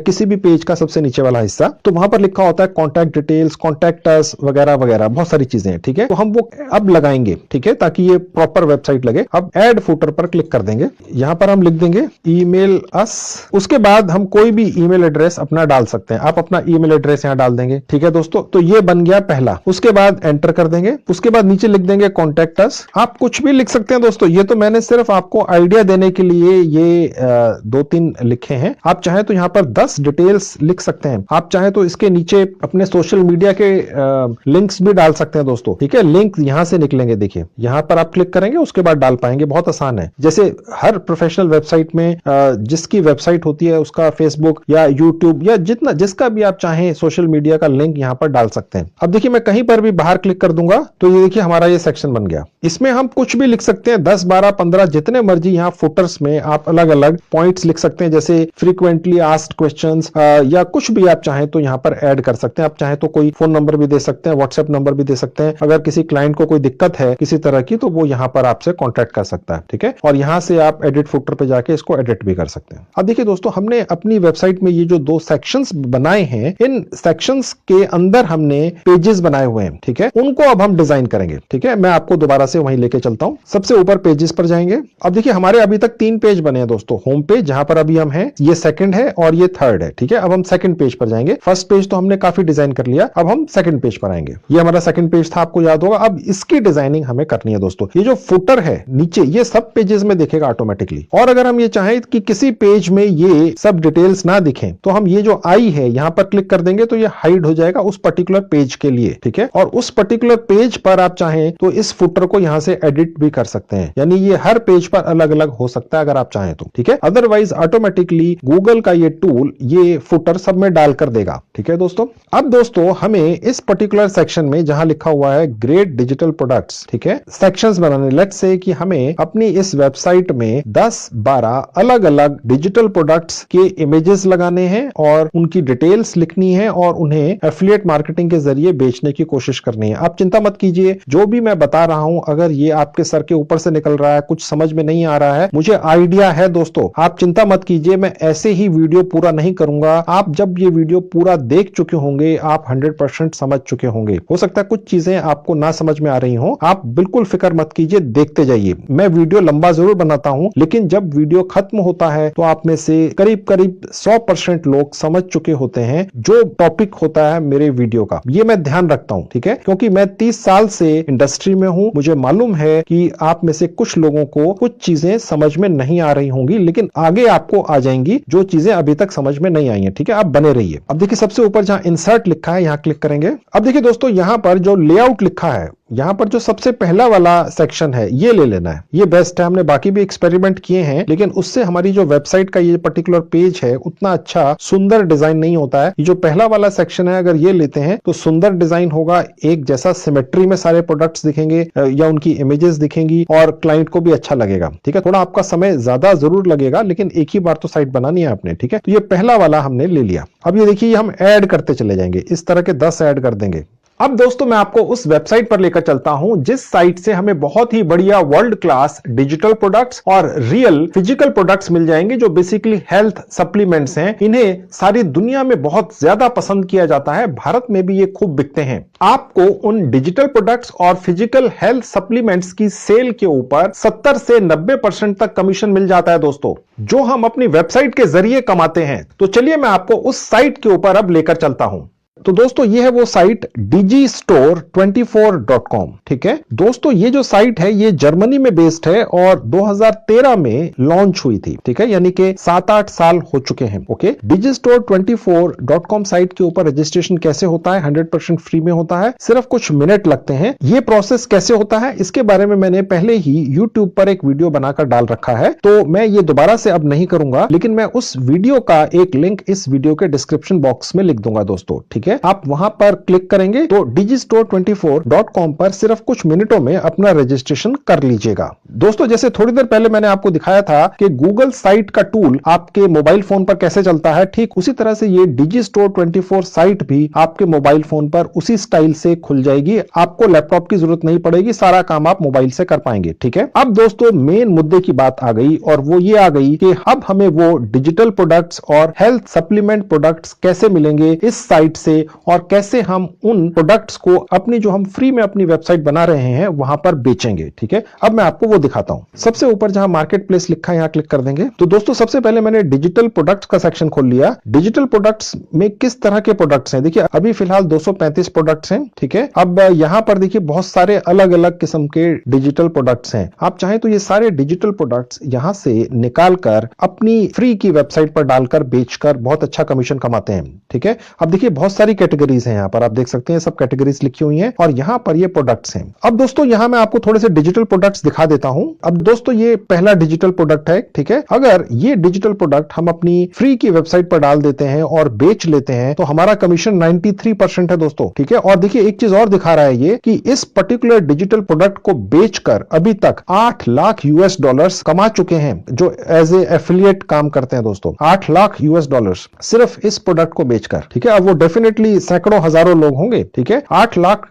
किसी भी पेज का सबसे नीचे वाला हिस्सा, तो वहां पर लिखा होता है कॉन्टैक्ट डिटेल्स, कॉन्टैक्ट अस वगैरह वगैरह, बहुत सारी चीजें हैं, ठीक है। तो हम वो अब लगाएंगे, ठीक है, ताकि ये प्रॉपर वेबसाइट लगे। अब ऐड फुटर पर क्लिक कर देंगे। यहां पर हम लिख देंगे ईमेल अस। उसके बाद हम कोई भी ईमेल एड्रेस अपना डाल सकते हैं। आप अपना ईमेल एड्रेस यहां डाल देंगे, ठीक है दोस्तों। तो ये बन गया पहला। उसके बाद एंटर कर देंगे। उसके बाद नीचे लिख देंगे कॉन्टैक्ट अस। आप कुछ भी लिख सकते हैं दोस्तों, ये तो मैंने सिर्फ आपको आइडिया देने के लिए ये 2-3 लिखे हैं। आप चाहे तो यहां पर 10 डिटेल्स लिख सकते हैं। आप चाहे तो इसके नीचे अपने सोशल मीडिया के लिंक्स भी डाल सकते हैं दोस्तों, ठीक है। लिंक यहां से निकलेंगे, देखिए यहां पर आप क्लिक करेंगे, उसके बाद डाल पाएंगे। बहुत आसान है। जैसे हर प्रोफेशनल वेबसाइट में जिसकी वेबसाइट होती है उसका फेसबुक या यूट्यूब या जितना जिसका भी आप चाहें सोशल मीडिया का लिंक यहां पर डाल सकते हैं। अब देखिए मैं कहीं पर भी बाहर क्लिक कर दूंगा तो ये देखिए हमारा ये सेक्शन बन गया। इसमें हम कुछ भी लिख सकते हैं, 10, 12, 15 जितने मर्जी। यहाँ फुटर्स में आप अलग अलग पॉइंट्स लिख सकते हैं, जैसे फ्रीक्वेंटली आस्क्ड क्वेश्चंस या कुछ भी आप चाहें तो यहाँ पर ऐड कर सकते हैं। आप चाहें तो कोई फोन नंबर भी दे सकते हैं, व्हाट्सएप नंबर भी दे सकते हैं। अगर किसी क्लाइंट को कोई दिक्कत है किसी तरह की तो वो यहाँ पर आपसे कॉन्टैक्ट कर सकता है, ठीक है। और यहाँ से आप एडिट फुटर पे जाके इसको एडिट भी कर सकते हैं। अब देखिए दोस्तों, हमने अपनी वेबसाइट में ये जो 2 सेक्शंस बनाए हैं, इन सेक्शंस के अंदर हमने पेजेस बनाए हुए हैं, ठीक है। उनको अब हम डिजाइन करेंगे, ठीक है। मैं आपको दोबारा से वहीं लेके चलता हूं। सबसे ऊपर पेजेस पर जाएंगे। अब देखिए हमारे अभी तक 3 पेज बने हैं दोस्तों। होम पेज जहां पर अभी हम हैं, ये सेकंड है और ये थर्ड है, ठीक है। अब हम सेकंड पेज पर जाएंगे। फर्स्ट पेज तो हमने काफी डिजाइन कर लिया, अब हम सेकंड पेज पर आएंगे। ये हमारा सेकंड पेज था, आपको याद होगा। अब इसकी डिजाइनिंग हमें करनी है दोस्तों। ये जो फुटर है नीचे, ये सब पेजेस में दिखेगा ऑटोमेटिकली। और अगर हम ये चाहें कि किसी पेज में ये सब डिटेल्स ना दिखें तो हम ये जो आई है यहां पर क्लिक कर देंगे तो ये हाइड हो जाएगा उस पर्टिकुलर पेज के लिए, ठीक है। और उस पर्टिकुलर पेज पर आप चाहें तो इस फुटर को यहां से एडिट भी कर सकते हैं, यानी ये हर पेज पर अलग अलग हो सकता है अगर आप चाहें तो, ठीक है। अदरवाइज ऑटोमेटिकली गूगल का ये टूल ये फुटर सब में डाल कर देगा, ठीक है दोस्तों। अब दोस्तों हमें इस पर्टिकुलर सेक्शन में जहां लिखा हुआ है ग्रेट डिजिटल प्रोडक्ट्स, ठीक है, सेक्शंस बनाने। लेट्स से कि हमें अपनी इस वेबसाइट में 10-12 अलग अलग डिजिटल प्रोडक्ट्स के इमेजेस लगाने हैं और उनकी डिटेल्स लिखनी है और उन्हें एफिलिएट मार्केटिंग के जरिए बेचने की कोशिश करनी है। आप चिंता मत कीजिए, जो भी मैं बता रहा हूं अगर ये आपके सर के ऊपर से निकल रहा है, कुछ समझ में नहीं आ रहा है, मुझे आइडिया है दोस्तों, आप चिंता मत कीजिए। मैं ऐसे ही वीडियो पूरा नहीं करूंगा। आप जब ये वीडियो पूरा देख चुके होंगे आप 100% समझ चुके होंगे। हो सकता है कुछ चीजें आपको ना समझ में आ रही हो, आप बिल्कुल फिक्र मत कीजिए, देखते जाइए। मैं वीडियो लंबा जरूर बनाता हूं, लेकिन जब वीडियो खत्म होता है तो आप में से करीब करीब 100% लोग समझ चुके होते हैं जो टॉपिक होता है मेरे वीडियो का। ये मैं ध्यान रखता हूं, ठीक है, क्योंकि मैं 30 साल से इंडस्ट्री में हूं। मुझे मालूम है कि आप में से कुछ लोगों को कुछ चीजें समझ में नहीं आ रही होंगी, लेकिन आगे आपको आ जाएंगी जो चीजें अभी तक समझ में नहीं आई हैं, ठीक है। आप बने रहिए। अब देखिए सबसे ऊपर जहां इंसर्ट लिखा है यहां क्लिक करेंगे। अब देखिए दोस्तों यहां पर जो लेआउट लिखा है, यहां पर जो सबसे पहला वाला सेक्शन है ये ले लेना है, ये बेस्ट है। हमने बाकी भी एक्सपेरिमेंट किए हैं, लेकिन उससे हमारी जो वेबसाइट का ये पर्टिकुलर पेज है उतना अच्छा सुंदर डिजाइन नहीं होता है। ये जो पहला वाला सेक्शन है अगर ये लेते हैं तो सुंदर डिजाइन होगा, एक जैसा सिमेट्री में सारे प्रोडक्ट्स दिखेंगे या उनकी इमेजेस दिखेंगी और क्लाइंट को भी अच्छा लगेगा, ठीक है। थोड़ा आपका समय ज्यादा जरूर लगेगा, लेकिन एक ही बार तो साइट बनानी है आपने, ठीक है। तो ये पहला वाला हमने ले लिया। अब ये देखिए हम ऐड करते चले जाएंगे, इस तरह के 10 ऐड कर देंगे। अब दोस्तों मैं आपको उस वेबसाइट पर लेकर चलता हूं जिस साइट से हमें बहुत ही बढ़िया वर्ल्ड क्लास डिजिटल प्रोडक्ट्स और रियल फिजिकल प्रोडक्ट्स मिल जाएंगे, जो बेसिकली हेल्थ सप्लीमेंट्स हैं। इन्हें सारी दुनिया में बहुत ज्यादा पसंद किया जाता है, भारत में भी ये खूब बिकते हैं। आपको उन डिजिटल प्रोडक्ट्स और फिजिकल हेल्थ सप्लीमेंट्स की सेल के ऊपर 70 से 90% तक कमीशन मिल जाता है दोस्तों, जो हम अपनी वेबसाइट के जरिए कमाते हैं। तो चलिए मैं आपको उस साइट के ऊपर अब लेकर चलता हूं। तो दोस्तों ये है वो साइट digistore24.com। ठीक है दोस्तों, ये जो साइट है ये जर्मनी में बेस्ड है और 2013 में लॉन्च हुई थी। ठीक है, यानी कि 7-8 साल हो चुके हैं। ओके, digistore24.com साइट के ऊपर रजिस्ट्रेशन कैसे होता है? 100% फ्री में होता है, सिर्फ कुछ मिनट लगते हैं। ये प्रोसेस कैसे होता है इसके बारे में मैंने पहले ही YouTube पर एक वीडियो बनाकर डाल रखा है, तो मैं ये दोबारा से अब नहीं करूंगा, लेकिन मैं उस वीडियो का एक लिंक इस वीडियो के डिस्क्रिप्शन बॉक्स में लिख दूंगा दोस्तों। ठीक है, आप वहां पर क्लिक करेंगे तो digistore24.com पर सिर्फ कुछ मिनटों में अपना रजिस्ट्रेशन कर लीजिएगा। दोस्तों जैसे थोड़ी देर पहले मैंने आपको दिखाया था कि गूगल साइट का टूल आपके मोबाइल फोन पर कैसे चलता है, ठीक उसी तरह से ये digistore24 साइट भी आपके मोबाइल फोन पर उसी स्टाइल से खुल जाएगी। आपको लैपटॉप की जरूरत नहीं पड़ेगी, सारा काम आप मोबाइल से कर पाएंगे। ठीक है, अब दोस्तों मेन मुद्दे की बात आ गई और वो ये आ गई कि अब हमें वो डिजिटल प्रोडक्ट्स और हेल्थ सप्लीमेंट प्रोडक्ट्स कैसे मिलेंगे इस साइट से, और कैसे हम उन प्रोडक्ट्स को अपनी जो हम फ्री में अपनी वेबसाइट बना रहे हैं वहां पर बेचेंगे। ठीक है, अब मैं आपको वो दिखाता हूं। सबसे ऊपर जहां मार्केट प्लेस लिखा है यहां क्लिक कर देंगे। तो दोस्तों सबसे पहले मैंने डिजिटल प्रोडक्ट्स का सेक्शन खोल लिया। डिजिटल प्रोडक्ट्स में किस तरह के प्रोडक्ट्स हैं, देखिए अभी फिलहाल 235 प्रोडक्ट्स हैं। ठीक है, अब यहां पर देखिए बहुत सारे अलग अलग किस्म के डिजिटल प्रोडक्ट्स हैं। आप चाहें तो ये सारे डिजिटल प्रोडक्ट्स यहां से निकालकर अपनी फ्री की वेबसाइट पर डालकर बेचकर बहुत अच्छा कमीशन कमाते हैं। ठीक है, अब देखिए बहुत सारी कैटेगरीज हैं, यहां पर आप देख सकते हैं सब कैटेगरीज लिखी हुई हैं और यहां पर ये प्रोडक्ट्स हैं। अब दोस्तों यहां मैं आपको थोड़े से डिजिटल प्रोडक्ट्स दिखा देता हूं। अब दोस्तों ये पहला डिजिटल प्रोडक्ट है। ठीक है, अगर ये डिजिटल प्रोडक्ट हम अपनी फ्री की वेबसाइट पर डाल देते हैं और बेच लेते हैं तो हमारा कमीशन 93% है दोस्तों। ठीक है, और देखिए एक चीज और दिखा रहा है ये कि इस पर्टिकुलर डिजिटल प्रोडक्ट को बेचकर अभी तक $8 लाख कमा चुके हैं, जो एज ए एफिलिएट काम करते हैं दोस्तों। $8 लाख सिर्फ इस प्रोडक्ट को बेचकर। ठीक है, अब वो डेफिनेटली सैकड़ों हजारों लोग होंगे। ठीक है, $8 लाख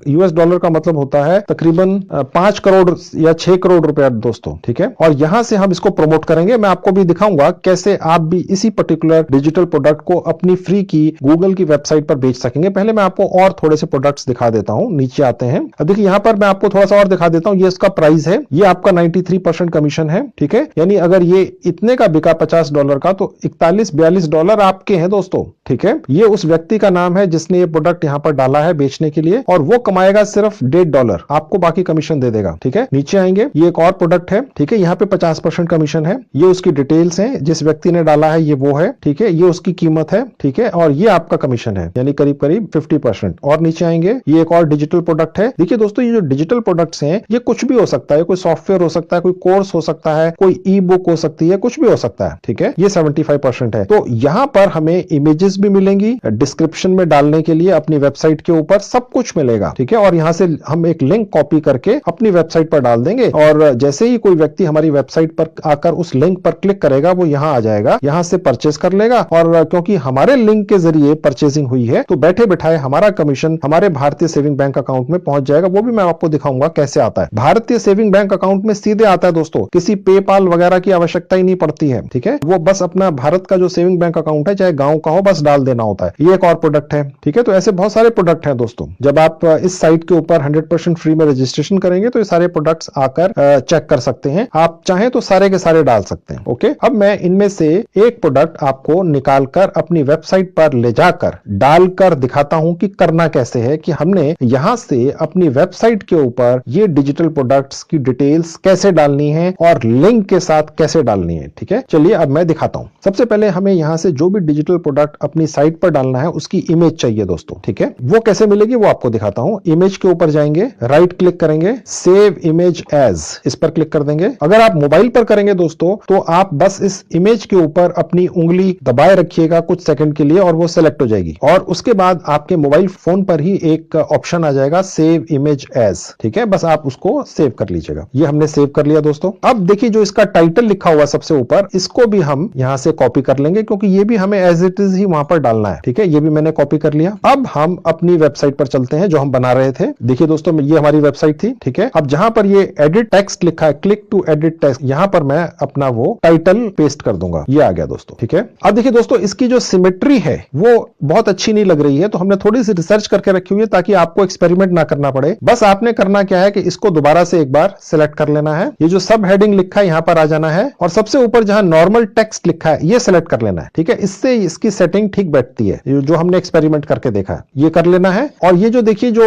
का मतलब होता है तकरीबन 5 करोड़ या 6 करोड़ रुपया दोस्तों। ठीक है, और यहां से हम इसको प्रमोट करेंगे। मैं आपको भी दिखाऊंगा कैसे आप भी इसी पर्टिकुलर डिजिटल प्रोडक्ट को अपनी फ्री की गूगल की वेबसाइट पर बेच सकेंगे। पहले मैं आपको और थोड़े से प्रोडक्ट्स दिखा देता हूं, नीचे आते हैं। अब देखिए यहां पर मैं आपको थोड़ा सा और दिखा देता हूं। ये इसका प्राइस है, ये आपका 93% कमीशन है। ठीक है, यानी अगर ये इतने का बिका $50 का तो $41-42 आपके हैं दोस्तों। ठीक है, ये उस व्यक्ति का नाम है जिसने ये प्रोडक्ट यहां पर डाला है बेचने के लिए, और वो कमाएगा सिर्फ $1.5, आपको बाकी कमीशन दे देगा। ठीक है, नीचे आएंगे, ये एक और प्रोडक्ट है। ठीक है, यहाँ पे 50% कमीशन है। ये उसकी डिटेल्स हैं, जिस व्यक्ति ने डाला है ये वो है। ठीक है, ये उसकी कीमत है। ठीक है, और ये आपका कमीशन है, यानी करीब करीब 50%। और नीचे आएंगे, ये एक और डिजिटल प्रोडक्ट है। देखिए दोस्तों ये जो डिजिटल प्रोडक्ट्स हैं ये कुछ भी हो सकता है, कोई सॉफ्टवेयर हो सकता है, कोई कोर्स हो सकता है, कोई ई बुक हो सकती है, कुछ भी हो सकता है। ठीक है, ये 75% है। तो यहां पर हमें इमेजेस भी मिलेंगी डिस्क्रिप्शन में डालने के लिए, अपनी वेबसाइट के ऊपर सब कुछ मिलेगा। ठीक है, और यहां से हम एक लिंक कॉपी करके अपनी वेबसाइट पर डाल देंगे, और जैसे ही कोई व्यक्ति हमारी वेबसाइट पर आकर उस लिंक पर क्लिक करेगा वो यहां आ जाएगा, यहां से परचेस कर लेगा। और क्योंकि हमारे लिंक के जरिए परचेसिंग हुई है तो बैठे बिठाए हमारा कमीशन हमारे भारतीय सेविंग बैंक अकाउंट में पहुंच जाएगा। वो भी मैं आपको दिखाऊंगा कैसे आता है। भारतीय सेविंग बैंक अकाउंट में सीधे आता है दोस्तों, किसी पेपाल वगैरह की आवश्यकता ही नहीं पड़ती है। ठीक है, वो बस अपना भारत का जो सेविंग बैंक अकाउंट है, चाहे गांव का हो, बस डाल देना होता है। ये एक और प्रोडक्ट है। ठीक है, तो ऐसे बहुत सारे प्रोडक्ट हैं दोस्तों। जब आप इस साइट के ऊपर 100% फ्री में रजिस्ट्रेशन करेंगे तो ये सारे प्रोडक्ट्स आकर चेक कर सकते हैं। आप चाहें तो सारे के सारे डाल सकते हैं। ओके, अब मैं इनमें से एक प्रोडक्ट आपको निकालकर अपनी वेबसाइट पर ले जाकर डालकर दिखाता हूं कि करना कैसे है, कि हमने यहां से अपनी वेबसाइट के ऊपर ये डिजिटल प्रोडक्ट्स की डिटेल्स कैसे डालनी है और लिंक के साथ कैसे डालनी है। ठीक है, चलिए अब मैं दिखाता हूं। सबसे पहले हमें यहां से जो भी डिजिटल प्रोडक्ट अपनी साइट पर डालना है उसकी इमेज चाहिए दोस्तों। ठीक है, वो कैसे मिलेगी वो आपको दिखाता हूं। इमेज के ऊपर जाएंगे, राइट क्लिक करेंगे, सेव इमेज एज, इस पर क्लिक कर देंगे। अगर आप मोबाइल पर करेंगे दोस्तों तो आप बस इस इमेज के ऊपर अपनी उंगली दबाए रखिएगा कुछ सेकंड के लिए और वो सेलेक्ट हो जाएगी, और उसके बाद आपके मोबाइल फोन पर ही एक ऑप्शन आ जाएगा सेव इमेज एज। ठीक है, बस आप उसको सेव कर लीजिएगा। ये हमने सेव कर लिया दोस्तों। अब देखिए जो इसका टाइटल लिखा हुआ सबसे ऊपर, इसको भी हम यहां से कॉपी कर लेंगे क्योंकि ये भी हमें एज इट इज ही वहां पर डालना है। ठीक है, ये भी मैंने कॉपी कर लिया। अब हम अपनी वेबसाइट पर चलते हैं जो हम बना रहे थे। देखिए दोस्तों, ये हमारी वेबसाइट थी, ठीक है। अब जहां पर ये एडिट टेक्स्ट लिखा है, क्लिक टू एडिट टेक्स्ट, यहां पर मैं अपना वो टाइटल पेस्ट कर दूंगा। ये आ गया दोस्तों, ठीक है। अब देखिए दोस्तों, इसकी जो सिमेट्री है वो बहुत अच्छी नहीं लग रही है, तो हमने थोड़ी सी रिसर्च करके रखी हुई है ताकि आपको एक्सपेरिमेंट ना करना पड़े। बस आपने करना क्या है कि इसको दोबारा से एक बार सिलेक्ट कर लेना है। ये जो सब हेडिंग लिखा है यहां पर आ जाना है और सबसे ऊपर जहां नॉर्मल टेक्स्ट लिखा है ये सिलेक्ट कर लेना है, ठीक है। इससे इसकी सेटिंग ठीक बैठती है, जो हमने एक्सपेरिमेंट करके देखा है। ये कर लेना है और ये जो देखिए जो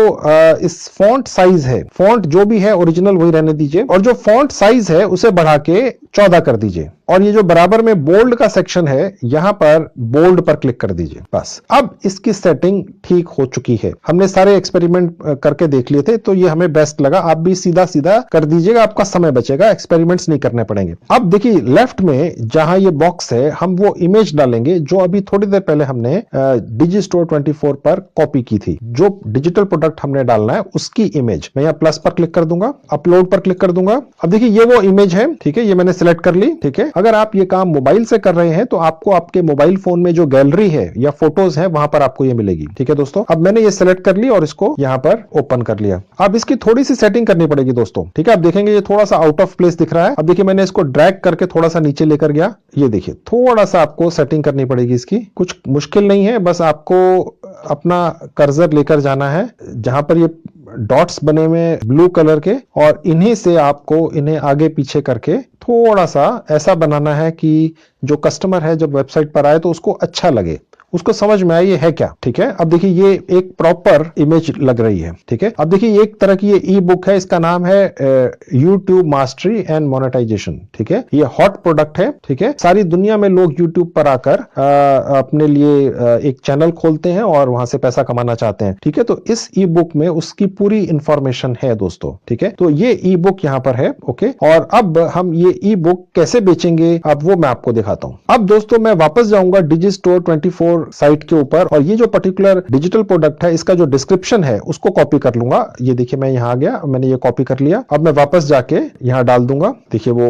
इस फॉन्ट साइज है, फॉन्ट जो भी है ओरिजिनल वही रहने दीजिए और जो फॉन्ट साइज है उसे बढ़ा के 14 कर दीजिए और ये जो बराबर में बोल्ड का सेक्शन है यहां पर बोल्ड पर क्लिक कर दीजिए। बस अब इसकी सेटिंग ठीक हो चुकी है। हमने सारे एक्सपेरिमेंट करके देख लिए थे तो ये हमें बेस्ट लगा। आप भी सीधा सीधा कर दीजिएगा, आपका समय बचेगा, एक्सपेरिमेंट्स नहीं करने पड़ेंगे। अब देखिए लेफ्ट में जहां ये बॉक्स है हम वो इमेज डालेंगे जो अभी थोड़ी देर पहले हमने डिजिस्टोर 24 पर कॉपी की थी। जो डिजिटल प्रोडक्ट हमने डालना है उसकी इमेज मैं यहाँ प्लस पर क्लिक कर दूंगा, अपलोड पर क्लिक कर दूंगा। अब देखिए ये वो इमेज है, ठीक है, ये मैंने सिलेक्ट कर ली, ठीक है। अगर आप ये काम मोबाइल से कर रहे हैं तो आपको आपके मोबाइल फोन में जो गैलरी है या फोटोज है वहां पर आपको ये मिलेगी, ठीक है दोस्तों। अब मैंने ये सिलेक्ट कर ली और इसको यहां पर ओपन कर लिया। अब इसकी थोड़ी सी सेटिंग करनी पड़ेगी दोस्तों, ठीक है। आप देखेंगे ये थोड़ा सा आउट ऑफ प्लेस दिख रहा है। अब देखिए मैंने इसको ड्रैग करके थोड़ा सा नीचे लेकर गया, ये देखिए थोड़ा सा आपको सेटिंग करनी पड़ेगी इसकी। कुछ मुश्किल नहीं है, बस आपको अपना कर्सर लेकर जाना है जहां पर ये डॉट्स बने हुए ब्लू कलर के और इन्हीं से आपको इन्हें आगे पीछे करके थोड़ा सा ऐसा बनाना है कि जो कस्टमर है जब वेबसाइट पर आए तो उसको अच्छा लगे, उसको समझ में आए ये है क्या, ठीक है। अब देखिए ये एक प्रॉपर इमेज लग रही है, ठीक है। अब देखिए एक तरह की ये ई बुक है, इसका नाम है यूट्यूब मास्टरी एंड मोनेटाइजेशन, ठीक है। ये हॉट प्रोडक्ट है, ठीक है। सारी दुनिया में लोग यूट्यूब पर आकर अपने लिए एक चैनल खोलते हैं और वहां से पैसा कमाना चाहते हैं, ठीक है। तो इस ई बुक में उसकी पूरी इंफॉर्मेशन है दोस्तों, ठीक है। तो ये ई बुक यहां पर है, ओके। और अब हम ये ई बुक कैसे बेचेंगे अब वो मैं आपको दिखाता हूं। अब दोस्तों मैं वापस जाऊंगा डिजिस्टोर 24 साइट के ऊपर और ये जो पर्टिकुलर डिजिटल प्रोडक्ट है इसका जो डिस्क्रिप्शन है उसको कॉपी कर लूंगा। ये देखिए मैं यहां आ गया, मैंने ये कॉपी कर लिया। अब मैं वापस जाके यहां डाल दूंगा, देखिए वो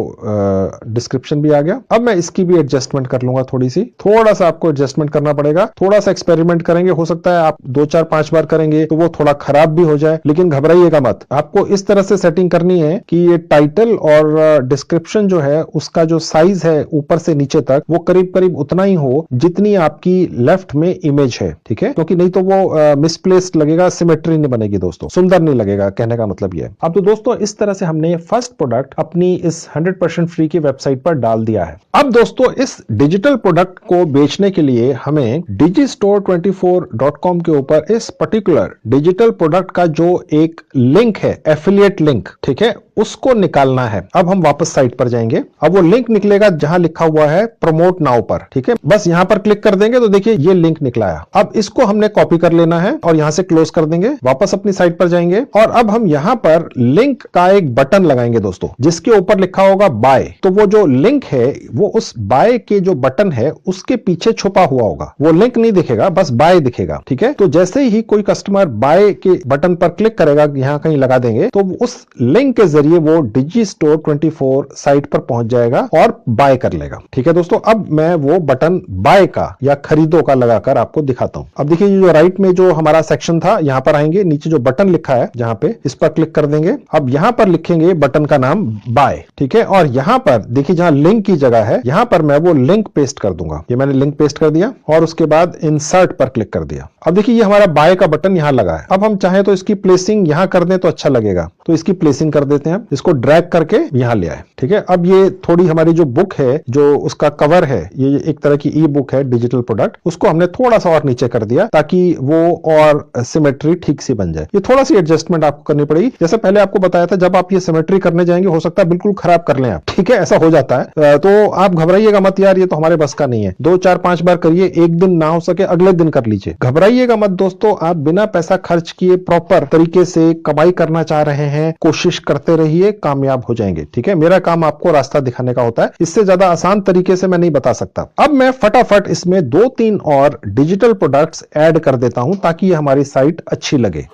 डिस्क्रिप्शन भी आ गया। अब मैं इसकी भी एडजस्टमेंट कर लूंगा, थोड़ा सा आपको एडजस्टमेंट करना पड़ेगा, थोड़ा सा एक्सपेरिमेंट करेंगे, हो सकता है आप 2 4 5 बार करेंगे तो वो थोड़ा खराब भी हो जाए, लेकिन घबराइएगा मत। आपको इस तरह से सेटिंग करनी है कि ये टाइटल और डिस्क्रिप्शन जो है उसका जो साइज है ऊपर से नीचे तक वो करीब करीब उतना ही हो जितनी आपकी लेफ्ट में इमेज है, ठीक है। क्योंकि नहीं तो वो मिसप्लेस्ड लगेगा, सिमेट्री नहीं बनेगी दोस्तों, सुंदर नहीं लगेगा, कहने का मतलब ये है। अब तो दोस्तों इस तरह से हमने फर्स्ट प्रोडक्ट अपनी इस 100% फ्री की वेबसाइट पर डाल दिया है। अब दोस्तों इस डिजिटल प्रोडक्ट को बेचने के लिए हमें digistore24.com के ऊपर इस पर्टिकुलर डिजिटल प्रोडक्ट का जो एक लिंक है, एफिलिएट लिंक, ठीक है, उसको निकालना है। अब हम वापस साइट पर जाएंगे। अब वो लिंक निकलेगा जहां लिखा हुआ है प्रमोट नाउ पर, ठीक है। बस यहां पर क्लिक कर देंगे तो देखिए ये लिंक निकला है। अब इसको हमने कॉपी कर लेना है और यहां से क्लोज कर देंगे, वापस अपनी साइट पर जाएंगे और अब हम यहां पर लिंक का एक बटन लगाएंगे दोस्तों जिसके ऊपर लिखा होगा बाय। तो वो जो लिंक है वो उस बाय के जो बटन है उसके पीछे छुपा हुआ होगा, वो लिंक नहीं दिखेगा, बस बाय दिखेगा, ठीक है। तो जैसे ही कोई कस्टमर बाय के बटन पर क्लिक करेगा, यहां कहीं लगा देंगे, तो उस लिंक के जरिए वो डिजिस्टोर 24 साइट पर पहुंच जाएगा और बाय कर लेगा, ठीक है दोस्तों। अब मैं वो बटन बाय का या खरीदो का लगाकर आपको दिखाता हूं। अब देखिए जो राइट में जो हमारा सेक्शन था यहां पर आएंगे, नीचे जो बटन लिखा है जहां पे, इस पर क्लिक कर देंगे। अब यहां पर लिखेंगे बटन का नाम बाय, ठीक है। और यहां पर देखिए जहां लिंक की जगह है यहां पर मैं वो लिंक पेस्ट कर दूंगा। ये मैंने लिंक पेस्ट कर दिया और उसके बाद इंसर्ट पर क्लिक कर दिया। अब देखिए ये हमारा बाय का बटन यहां लगा है। अब हम चाहें तो इसकी प्लेसिंग यहां कर दें तो अच्छा लगेगा, तो इसकी प्लेसिंग कर देते हैं, इसको ड्रैग करके यहां ले आए, ठीक है। अब ये थोड़ी हमारी जो बुक है, जो उसका कवर है, ये एक तरह की ई बुक है डिजिटल प्रोडक्ट, उसको हमने थोड़ा सा और नीचे कर दिया ताकि वो और सिमेट्री ठीक सी बन जाए। ये थोड़ा सी एडजस्टमेंट आपको करनी पड़ेगी। जैसे पहले आपको बताया था जब आप ये सिमेट्री करने जाएंगे हो सकता है बिल्कुल खराब कर लें आप, ठीक है, ऐसा हो जाता है। तो आप घबराइएगा मत यार, ये तो हमारे बस का नहीं है। 2 4 5 बार करिए, एक दिन ना हो सके अगले दिन कर लीजिए, घबराइएगा मत दोस्तों। आप बिना पैसा खर्च किए प्रॉपर तरीके से कमाई करना चाह रहे हैं, कोशिश करते रहिए, कामयाब हो जाएंगे, ठीक है। मेरा काम आपको रास्ता दिखाने का होता है, इससे ज्यादा आसान तरीके से मैं नहीं बता सकता। अब मैं फटाफट इसमें 2-3 और डिजिटल प्रोडक्ट्स ऐड कर देता हूं ताकि हमारी साइट अच्छी लगे।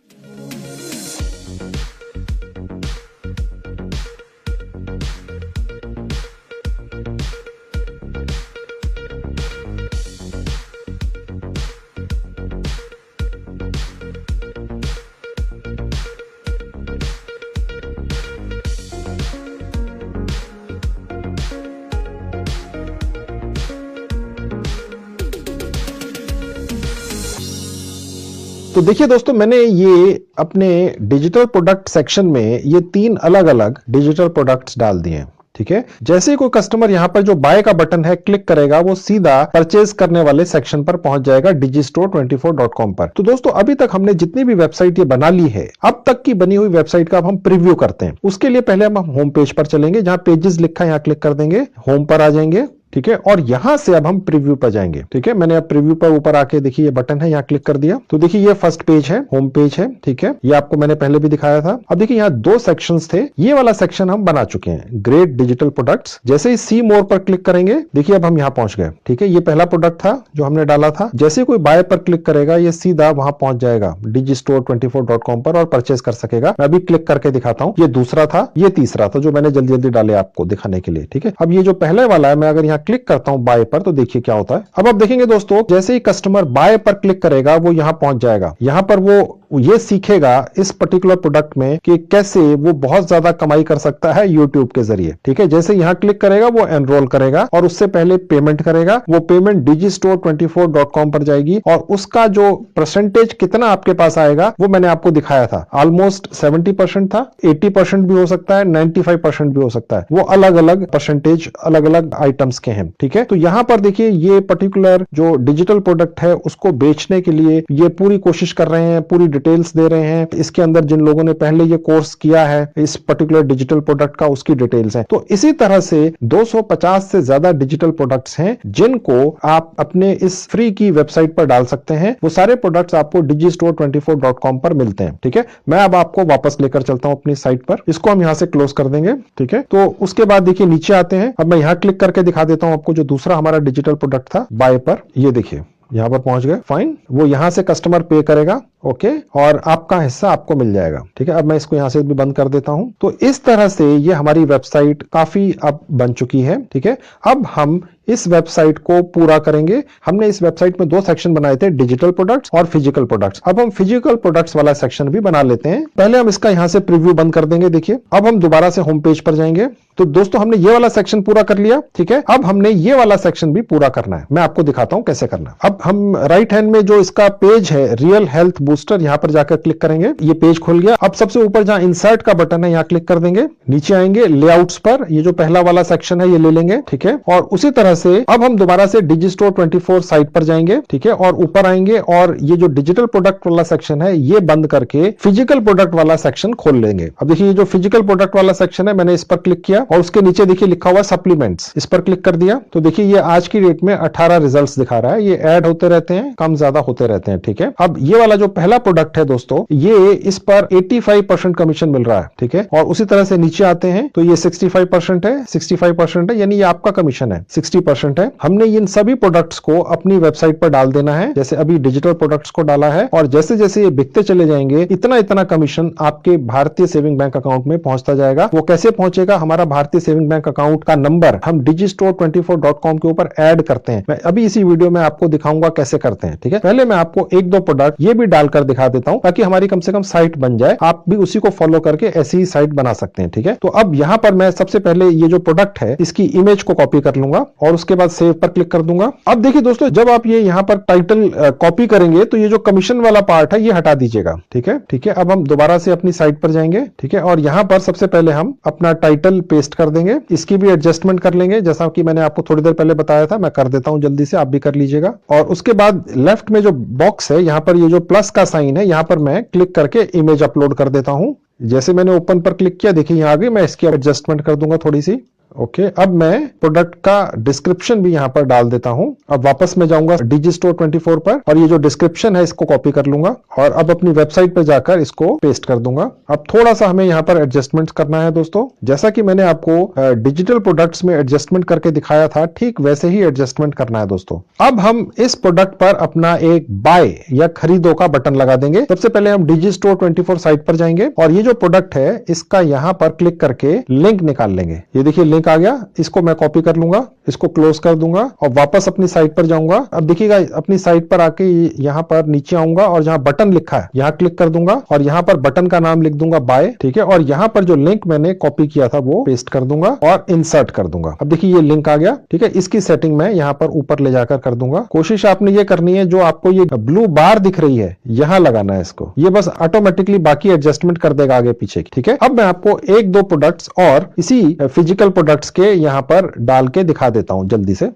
तो देखिए दोस्तों, मैंने ये अपने डिजिटल प्रोडक्ट सेक्शन में ये 3 अलग अलग डिजिटल प्रोडक्ट्स डाल दिए हैं। ठीक है, जैसे ही कोई कस्टमर यहां पर जो बाय का बटन है क्लिक करेगा, वो सीधा परचेज करने वाले सेक्शन पर पहुंच जाएगा digistore24.com पर। तो दोस्तों, अभी तक हमने जितनी भी वेबसाइट ये बना ली है, अब तक की बनी हुई वेबसाइट का अब हम प्रीव्यू करते हैं। उसके लिए पहले हम होम पेज पर चलेंगे, जहां पेजेस लिखा है यहां क्लिक कर देंगे, होम पर आ जाएंगे। ठीक है, और यहां से अब हम प्रीव्यू पर जाएंगे। ठीक है, मैंने अब प्रीव्यू पर ऊपर आके देखिए ये बटन है, यहां क्लिक कर दिया। तो देखिए ये फर्स्ट पेज है, होम पेज है। ठीक है, ये आपको मैंने पहले भी दिखाया था। अब देखिए यहाँ 2 सेक्शंस थे, ये वाला सेक्शन हम बना चुके हैं, ग्रेट डिजिटल प्रोडक्ट्स। जैसे ही सी मोर पर क्लिक करेंगे, देखिए अब हम यहां पहुंच गए। ठीक है, ये पहला प्रोडक्ट था जो हमने डाला था। जैसे कोई बाय पर क्लिक करेगा, ये सीधा वहां पहुंच जाएगा digistore24.com पर और परचेज कर सकेगा। मैं अभी क्लिक करके दिखाता हूं। ये दूसरा था, ये तीसरा था जो मैंने जल्दी जल्दी डाले आपको दिखाने के लिए। ठीक है, अब ये जो पहले वाला है, मैं अगर यहाँ क्लिक करता हूं बाय पर, तो देखिए क्या होता है। अब आप देखेंगे दोस्तों, जैसे ही कस्टमर बाय पर क्लिक करेगा, वो यहां पहुंच जाएगा। यहां पर वो ये सीखेगा इस पर्टिकुलर प्रोडक्ट में कि कैसे वो बहुत ज्यादा कमाई कर सकता है यूट्यूब के जरिए। ठीक है, जैसे यहां क्लिक करेगा, वो एनरोल करेगा और उससे पहले पेमेंट करेगा। वो पेमेंट digistore24.com पर जाएगी और उसका जो परसेंटेज कितना आपके पास आएगा, वो मैंने आपको दिखाया था। ऑलमोस्ट 70% था, 80% भी हो सकता है, 95% भी हो सकता है। वो अलग अलग परसेंटेज अलग अलग आइटम्स के हैं। ठीक है, तो यहां पर देखिए ये पर्टिकुलर जो डिजिटल प्रोडक्ट है, उसको बेचने के लिए ये पूरी कोशिश कर रहे हैं, पूरी डिटेल्स दे रहे हैं। इसके अंदर जिन लोगों ने पहले ये कोर्स किया है इस पर्टिकुलर डिजिटल प्रोडक्ट का, उसकी डिटेल्स हैं। तो इसी तरह से 250 से ज्यादा डिजिटल प्रोडक्ट्स हैं जिनको आप अपने इस फ्री की वेबसाइट पर डाल सकते हैं। वो सारे प्रोडक्ट्स आपको digistore24.com पर मिलते हैं। ठीक है, मैं अब आपको वापस लेकर चलता हूं अपनी साइट पर। इसको हम यहां से क्लोज कर देंगे। ठीक है, तो उसके बाद देखिए नीचे आते हैं। अब मैं यहां क्लिक करके दिखा देता हूं आपको जो दूसरा हमारा डिजिटल प्रोडक्ट था बाय पर। ये देखिए यहां पर पहुंच गए, फाइन। वो यहां से कस्टमर पे करेगा, ओके, और आपका हिस्सा आपको मिल जाएगा। ठीक है, अब मैं इसको यहां से भी बंद कर देता हूं। तो इस तरह से ये हमारी वेबसाइट काफी अब बन चुकी है। ठीक है, अब हम इस वेबसाइट को पूरा करेंगे। हमने इस वेबसाइट में 2 सेक्शन बनाए थे, डिजिटल प्रोडक्ट्स और फिजिकल प्रोडक्ट्स। अब हम फिजिकल प्रोडक्ट्स वाला सेक्शन भी बना लेते हैं। पहले हम इसका यहां से प्रीव्यू बंद कर देंगे। देखिए अब हम दोबारा से होम पेज पर जाएंगे। तो दोस्तों, हमने ये वाला सेक्शन पूरा कर लिया। ठीक है, अब हमने ये वाला सेक्शन भी पूरा करना है। मैं आपको दिखाता हूं कैसे करना है। अब हम राइट हैंड में जो इसका पेज है, रियल हेल्थ बूस्टर, यहां पर जाकर क्लिक करेंगे। ये पेज खुल गया। अब सबसे ऊपर जहां इंसर्ट का बटन है, यहां क्लिक कर देंगे। नीचे आएंगे लेआउट्स पर, ये जो पहला वाला सेक्शन है ये ले लेंगे। ठीक है, और उसी तरह से अब हम दोबारा से digistore24 साइट पर जाएंगे। ठीक है, और ऊपर आएंगे और ये जो डिजिटल प्रोडक्ट वाला सेक्शन है ये बंद करके फिजिकल प्रोडक्ट वाला सेक्शन खोल लेंगे। अब देखिए ये जो फिजिकल प्रोडक्ट वाला सेक्शन है, मैंने इस पर क्लिक किया और उसके नीचे देखिए लिखा हुआ सप्लीमेंट्स, इस पर क्लिक कर दिया। तो देखिए ये आज की डेट में 18 रिजल्ट्स दिखा रहा है। ये ऐड होते रहते हैं, कम ज्यादा होते रहते हैं। ठीक है, अब ये वाला जो पहला प्रोडक्ट है दोस्तों, ये इस पर 85% कमीशन मिल रहा है। ठीक है, और उसी तरह से नीचे आते हैं तो ये 65% है, 65% है, यानी ये आपका कमीशन है, 60% है। हमने इन सभी प्रोडक्ट्स को अपनी वेबसाइट पर डाल देना है। जैसे अभी डिजिटल प्रोडक्ट्स को डाला है और जैसे जैसे ये बिकते चले जाएंगे, इतना इतना कमीशन आपके भारतीय सेविंग बैंक अकाउंट में पहुंचता जाएगा। वो कैसे पहुंचेगा? हमारा भारतीय सेविंग बैंक अकाउंट का नंबर हम digistore24.com के ऊपर ऐड करते हैं। मैं अभी इसी वीडियो में आपको दिखाऊंगा कैसे करते हैं। ठीक है, पहले मैं आपको 1-2 प्रोडक्ट ये भी डालकर दिखा देता हूं ताकि हमारी कम से कम साइट बन जाए। आप भी उसी को फॉलो करके ऐसी ही साइट बना सकते हैं। ठीक है, तो अब यहां पर मैं सबसे पहले ये जो प्रोडक्ट है इसकी इमेज को कॉपी कर लूंगा और उसके बाद सेव पर क्लिक कर दूंगा। अब देखिए दोस्तों, जब आप ये यहां पर टाइटल कॉपी करेंगे तो ये जो कमीशन वाला पार्ट है ये हटा दीजिएगा। ठीक है, ठीक है, अब हम दोबारा से अपनी साइट पर जाएंगे। ठीक है, और यहां पर सबसे पहले हम अपना टाइटल पेस्ट कर देंगे। इसकी भी एडजस्टमेंट कर लेंगे, जैसा कि मैंने आपको थोड़ी देर पहले बताया था। मैं कर देता हूं जल्दी से, आप भी कर लीजिएगा। और उसके बाद लेफ्ट में जो बॉक्स है, यहां पर ये जो प्लस का साइन है, यहां पर मैं क्लिक करके इमेज अपलोड कर देता हूं। जैसे मैंने ओपन पर क्लिक किया, देखिए यहां आ गई। मैं इसकी एडजस्टमेंट कर दूंगा थोड़ी सी। ओके, अब मैं प्रोडक्ट का डिस्क्रिप्शन भी यहां पर डाल देता हूं। अब वापस मैं जाऊंगा digistore24 पर और ये जो डिस्क्रिप्शन है इसको कॉपी कर लूंगा और अब अपनी वेबसाइट पर जाकर इसको पेस्ट कर दूंगा। अब थोड़ा सा हमें यहां पर एडजस्टमेंट करना है दोस्तों। जैसा कि मैंने आपको डिजिटल प्रोडक्ट्स में एडजस्टमेंट करके दिखाया था, ठीक वैसे ही एडजस्टमेंट करना है दोस्तों। अब हम इस प्रोडक्ट पर अपना एक बाय या खरीदो का बटन लगा देंगे। सबसे पहले हम digistore24 साइट पर जाएंगे और ये जो प्रोडक्ट है इसका यहां पर क्लिक करके लिंक निकाल लेंगे। ये देखिए लिंक लिंक आ गया, इसको मैं कॉपी कर लूंगा, इसको क्लोज कर दूंगा और वापस अपनी साइट पर जाऊंगा। अब देखिएगा अपनी साइट पर आके यहाँ पर नीचे आऊंगा और जहां बटन लिखा है यहाँ क्लिक कर दूंगा और यहाँ पर बटन का नाम लिख दूंगा बाय, ठीक है। और यहाँ पर जो लिंक मैंने कॉपी किया था वो पेस्ट कर दूंगा और इंसर्ट कर दूंगा। अब देखिए ये लिंक आ गया, ठीक है। इसकी सेटिंग मैं यहाँ पर ऊपर ले जाकर कर दूंगा। कोशिश आपने ये करनी है, जो आपको ये ब्लू बार दिख रही है यहाँ लगाना है इसको, ये बस ऑटोमेटिकली बाकी एडजस्टमेंट कर देगा आगे पीछे की, ठीक है। अब मैं आपको एक दो प्रोडक्ट्स और इसी फिजिकल प्रोडक्ट्स के यहाँ पर डाल के दिखा देता हूं जल्दी से।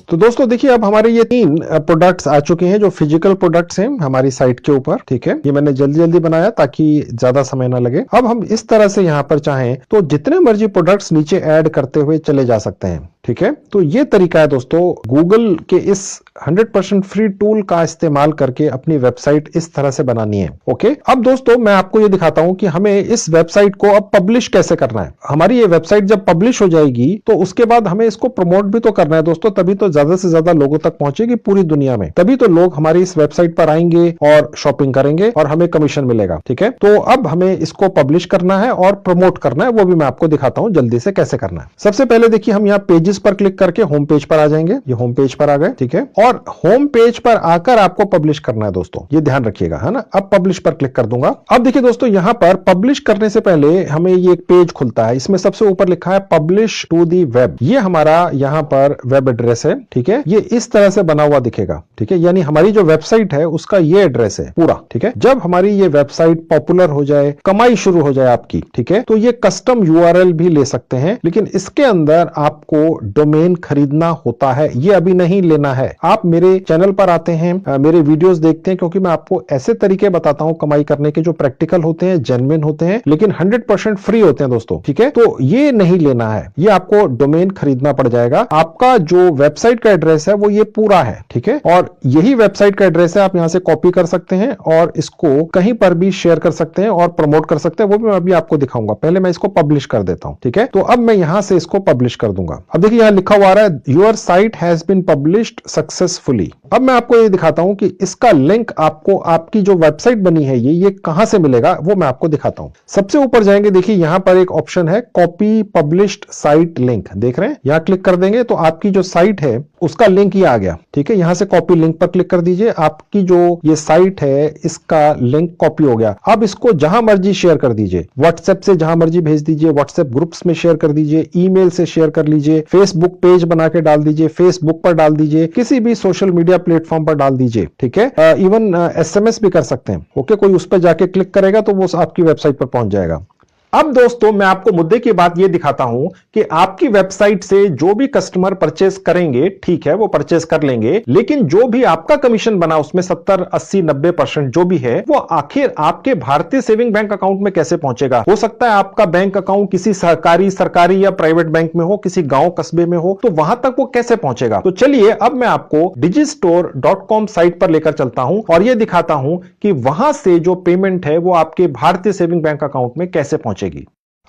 तो दोस्तों देखिए अब हमारे ये 3 प्रोडक्ट्स आ चुके हैं जो फिजिकल प्रोडक्ट्स हैं हमारी साइट के ऊपर, ठीक है। ये मैंने जल्दी जल्दी बनाया ताकि ज्यादा समय ना लगे। अब हम इस तरह से यहाँ पर चाहें तो जितने मर्जी प्रोडक्ट्स नीचे ऐड करते हुए चले जा सकते हैं, ठीक है। तो ये तरीका है दोस्तों गूगल के इस 100% फ्री टूल का इस्तेमाल करके अपनी वेबसाइट इस तरह से बनानी है। ओके, अब दोस्तों मैं आपको ये दिखाता हूं कि हमें इस वेबसाइट को अब पब्लिश कैसे करना है। हमारी ये वेबसाइट जब पब्लिश हो जाएगी तो उसके बाद हमें इसको प्रमोट भी तो करना है दोस्तों, तभी तो ज्यादा से ज्यादा लोगों तक पहुंचेगी पूरी दुनिया में, तभी तो लोग हमारी इस वेबसाइट पर आएंगे और शॉपिंग करेंगे और हमें कमीशन मिलेगा, ठीक है। तो अब हमें इसको पब्लिश करना है और प्रमोट करना है, वो भी मैं आपको दिखाता हूं जल्दी से कैसे करना है। सबसे पहले देखिए हम यहाँ पेजेस पर क्लिक करके होम पेज पर आ जाएंगे। ये होम पेज पर आ गए, ठीक है। और होम पेज पर आकर आपको पब्लिश करना है दोस्तों, ये ध्यान रखिएगा, है ना। अब पब्लिश पर क्लिक कर दूंगा। अब देखिए दोस्तों यहां पर पब्लिश करने से पहले हमें ये एक पेज खुलता है, इसमें सबसे ऊपर लिखा है पब्लिश टू दी वेब। ये हमारा यहां पर वेब एड्रेस है, ठीक है। ये इस तरह से बना हुआ दिखेगा, ठीक है। यानी हमारी जो वेबसाइट है उसका ये एड्रेस है पूरा, ठीक है। जब हमारी ये वेबसाइट पॉपुलर हो जाए, कमाई शुरू हो जाए आपकी, ठीक है, तो ये कस्टम यूआरएल भी ले सकते हैं, लेकिन इसके अंदर आपको डोमेन खरीदना होता है। ये अभी नहीं लेना है। आप मेरे चैनल पर आते हैं, मेरे वीडियोस देखते हैं, क्योंकि मैं आपको ऐसे तरीके बताता हूं कमाई करने के जो प्रैक्टिकल होते हैं, जेन्युइन होते हैं, लेकिन 100% फ्री होते हैं दोस्तों, ठीक है। तो ये नहीं लेना है, ये आपको डोमेन खरीदना पड़ जाएगा। आपका जो वेबसाइट का एड्रेस है वो ये पूरा है, ठीक है। और यही वेबसाइट का एड्रेस है, आप यहां से कॉपी कर सकते हैं और इसको कहीं पर भी शेयर कर सकते हैं और प्रमोट कर सकते हैं, वो भी मैं अभी आपको दिखाऊंगा। पहले मैं इसको पब्लिश कर देता हूं, ठीक है। तो अब मैं यहां से इसको पब्लिश कर दूंगा। अब देखिए यहां लिखा हुआ है your site has been published successfully. अब मैं आपको ये दिखाता हूं कि इसका लिंक आपको आपकी जो वेबसाइट बनी है ये कहां से मिलेगा, वो मैं आपको दिखाता हूं। सबसे ऊपर जाएंगे, देखिए यहां पर एक ऑप्शन है कॉपी पब्लिश्ड साइट लिंक, देख रहे हैं। यहां क्लिक कर देंगे तो आपकी जो साइट है उसका लिंक ये आ गया, ठीक है। यहां से कॉपी लिंक पर क्लिक कर दीजिए, आपकी जो ये साइट है इसका लिंक कॉपी हो गया। अब इसको जहां मर्जी शेयर कर दीजिए, व्हाट्सएप से जहां मर्जी भेज दीजिए, व्हाट्सएप ग्रुप्स में शेयर कर दीजिए, ईमेल से शेयर कर लीजिए, फेसबुक पेज बना के डाल दीजिए, फेसबुक पर डाल दीजिए, किसी भी सोशल मीडिया प्लेटफॉर्म पर डाल दीजिए, ठीक है। इवन एसएमएस भी कर सकते हैं, ओके। कोई उस पर जाके क्लिक करेगा तो वो आपकी वेबसाइट पर पहुंच जाएगा। अब दोस्तों मैं आपको मुद्दे की बात यह दिखाता हूं कि आपकी वेबसाइट से जो भी कस्टमर परचेस करेंगे, ठीक है, वो परचेस कर लेंगे, लेकिन जो भी आपका कमीशन बना उसमें 70, 80, 90% जो भी है वो आखिर आपके भारतीय सेविंग बैंक अकाउंट में कैसे पहुंचेगा। हो सकता है आपका बैंक अकाउंट किसी सरकारी या प्राइवेट बैंक में हो, किसी गांव कस्बे में हो, तो वहां तक वो कैसे पहुंचेगा। तो चलिए अब मैं आपको digistore.com साइट पर लेकर चलता हूं और यह दिखाता हूं कि वहां से जो पेमेंट है वो आपके भारतीय सेविंग बैंक अकाउंट में कैसे पहुंचेगी।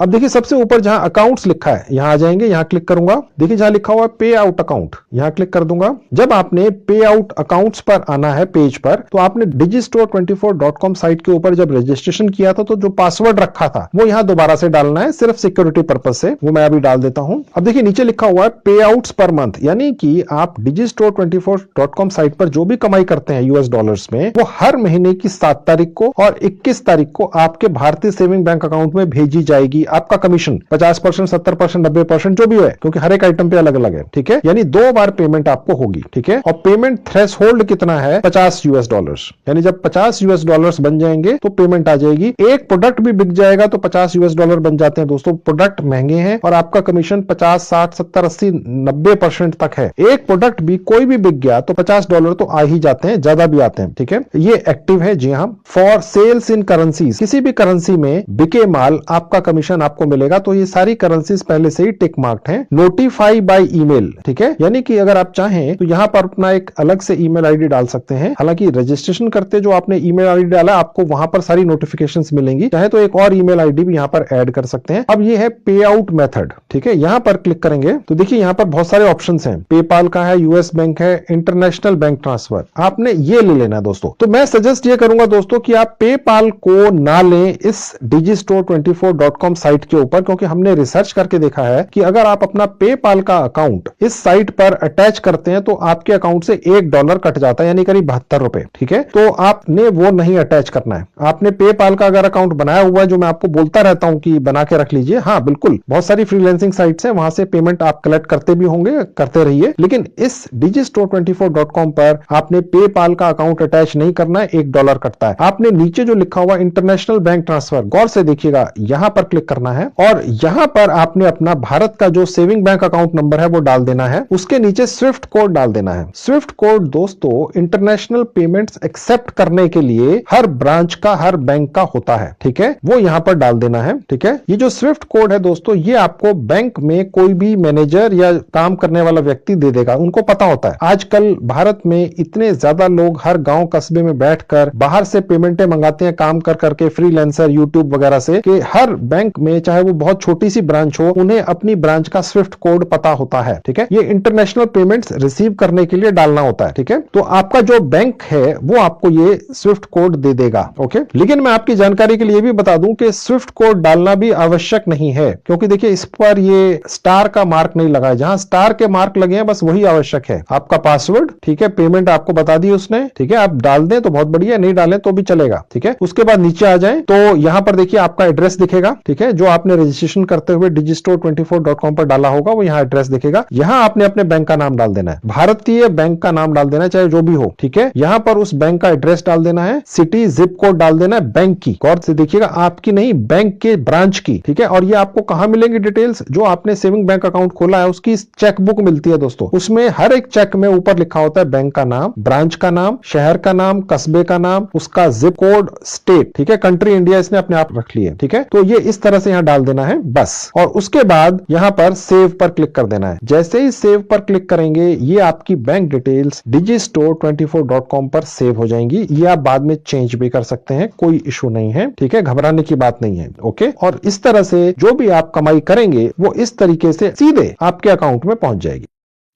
अब देखिए सबसे ऊपर जहां अकाउंट्स लिखा है यहां आ जाएंगे, यहां क्लिक करूंगा। देखिए जहां लिखा हुआ है पे आउट अकाउंट, यहां क्लिक कर दूंगा। जब आपने पे आउट अकाउंट्स पर आना है पेज पर, तो आपने digistore24.com साइट के ऊपर जब रजिस्ट्रेशन किया था तो जो पासवर्ड रखा था वो यहां दोबारा से डालना है, सिर्फ सिक्योरिटी पर्पज से। वो मैं अभी डाल देता हूं। अब देखिए नीचे लिखा हुआ है पे आउट्स पर मंथ, यानी कि आप digistore24.com साइट पर जो भी कमाई करते हैं यूएस डॉलर्स में, वो हर महीने की 7 तारीख को और 21 तारीख को आपके भारतीय सेविंग बैंक अकाउंट में भेजी जाएगी। आपका कमीशन 50%, 70%, 90% जो भी है, क्योंकि हर एक आइटम पे अलग अलग है, ठीक है। यानी 2 बार पेमेंट आपको होगी, ठीक है। और पेमेंट थ्रेशोल्ड कितना है, $50, यानी जब $50 बन जाएंगे तो पेमेंट आ जाएगी। एक प्रोडक्ट भी बिक जाएगा तो $50 बन जाते हैं दोस्तों। प्रोडक्ट महंगे हैं और आपका कमीशन 50, 60, 70, 80, 90% तक है। एक प्रोडक्ट भी कोई भी बिक गया तो $50 तो आ ही जाते हैं, ज्यादा भी आते हैं, ठीक है। ये एक्टिव है, जी हाँ। फॉर सेल्स इन करेंसीज, किसी भी करेंसी में बिके माल आपका कमीशन ऑप्शन आपको मिलेगा। तो ये सारी करेंसीज पहले से ही टिक मार्क्ड हैं। नोटिफाई बाय ईमेल, ठीक है, यानी कि अगर आप चाहें तो यहां पर अपना एक अलग से ईमेल आईडी डाल सकते हैं। हालांकि रजिस्ट्रेशन करते जो आपने ईमेल आईडी डाला आपको वहां पर सारी नोटिफिकेशंस मिलेंगी, चाहे तो एक और ईमेल आईडी भी यहां पर ऐड कर सकते हैं। अब ये है पे आउट मेथड, ठीक है, यहां पर क्लिक करेंगे तो देखिए यहां पर बहुत सारे ऑप्शंस हैं। पेपाल का है, यूएस बैंक है, इंटरनेशनल बैंक ट्रांसफर, आपने ये ले लेना दोस्तों। तो मैं सजेस्ट ये करूंगा दोस्तों कि आप पेपाल को ना लें इस digistore24.com साइट के ऊपर, क्योंकि हमने रिसर्च करके देखा है कि अगर आप अपना पेपाल का अकाउंट इस साइट पर अटैच करते हैं तो आपके अकाउंट से $1 कट जाता है, यानी करीब 72 रुपए, ठीक है। तो आपने वो नहीं अटैच करना है। आपने पेपाल का अगर अकाउंट बनाया हुआ है, जो मैं आपको बोलता रहता हूं कि बना के रख लीजिए, हाँ बिल्कुल, बहुत सारी फ्रीलांसिंग साइट्स हैं, वहां से पेमेंट आप कलेक्ट करते भी होंगे, करते रहिए, लेकिन इस digistore24.com पर आपने पेपाल का अकाउंट अटैच नहीं करना है, $1 कटता है। आपने नीचे जो लिखा हुआ इंटरनेशनल बैंक ट्रांसफर, गौर से देखिएगा, यहां पर क्लिक करना है और यहां पर आपने अपना भारत का जो सेविंग बैंक अकाउंट नंबर है वो डाल देना है। उसके नीचे स्विफ्ट कोड डाल देना है। स्विफ्ट कोड दोस्तों इंटरनेशनल पेमेंट्स एक्सेप्ट करने के लिए हर ब्रांच का, हर बैंक का होता है, ठीक है, वो यहां पर डाल देना है, ठीक है। ये जो स्विफ्ट कोड है दोस्तों, ये आपको बैंक में कोई भी मैनेजर या काम करने वाला व्यक्ति दे देगा, उनको पता होता है। आजकल भारत में इतने ज्यादा लोग हर गांव कस्बे में बैठकर बाहर से पेमेंटें मंगाते हैं, काम कर करके, फ्रीलांसर, यूट्यूब वगैरह से, कि हर बैंक में चाहे वो बहुत छोटी सी ब्रांच हो, उन्हें अपनी ब्रांच का स्विफ्ट कोड पता होता है, ठीक है। ये इंटरनेशनल पेमेंट्स रिसीव करने के लिए डालना होता है, ठीक है। तो आपका जो बैंक है वो आपको ये स्विफ्ट कोड दे देगा, ओके। लेकिन मैं आपकी जानकारी के लिए भी बता दूं कि स्विफ्ट कोड डालना भी आवश्यक नहीं है, क्योंकि देखिए इस पर ये स्टार का मार्क नहीं लगा है। जहां स्टार के मार्क लगे हैं बस वही आवश्यक है। आपका पासवर्ड, ठीक है, पेमेंट आपको बता दी उसने, ठीक है, आप डाल दें तो बहुत बढ़िया, नहीं डालें तो भी चलेगा, ठीक है। उसके बाद नीचे आ जाएं तो यहां पर देखिए आपका एड्रेस दिखेगा, ठीक है, जो आपने रजिस्ट्रेशन करते हुए digistore24.com पर डाला होगा वो यहां एड्रेस दिखेगा। यहां आपने अपने बैंक का नाम डाल देना है, भारतीय बैंक का नाम डाल देना है, चाहे जो भी हो, ठीक है। यहां पर उस बैंक का एड्रेस डाल देना है, सिटी, जिप कोड डाल देना है, बैंक की, गौर से देखिएगा, आपकी नहीं, बैंक के ब्रांच की, ठीक है। और ये आपको कहां मिलेंगी डिटेल्स, जो आपने सेविंग बैंक अकाउंट खोला है उसकी चेकबुक मिलती है दोस्तों। उसमें हर एक चेक में ऊपर लिखा होता है बैंक का नाम, ब्रांच का नाम, शहर का नाम, कस्बे का नाम, उसका जिप कोड, स्टेट, ठीक है, कंट्री इंडिया इसने अपने आप रख लिया है, ठीक है। तो ये इस तरह से यहां डाल देना है बस, और उसके बाद यहां पर सेव पर क्लिक कर देना है। जैसे ही सेव पर क्लिक करेंगे ये आपकी बैंक डिटेल्स digistore24.com पर सेव हो जाएंगी। ये आप बाद में चेंज भी कर सकते हैं, कोई इशू नहीं है, ठीक है, घबराने की बात नहीं है, ओके। और इस तरह से जो भी आप कमाई करेंगे वो इस तरीके से सीधे आपके अकाउंट में पहुंच जाएगी।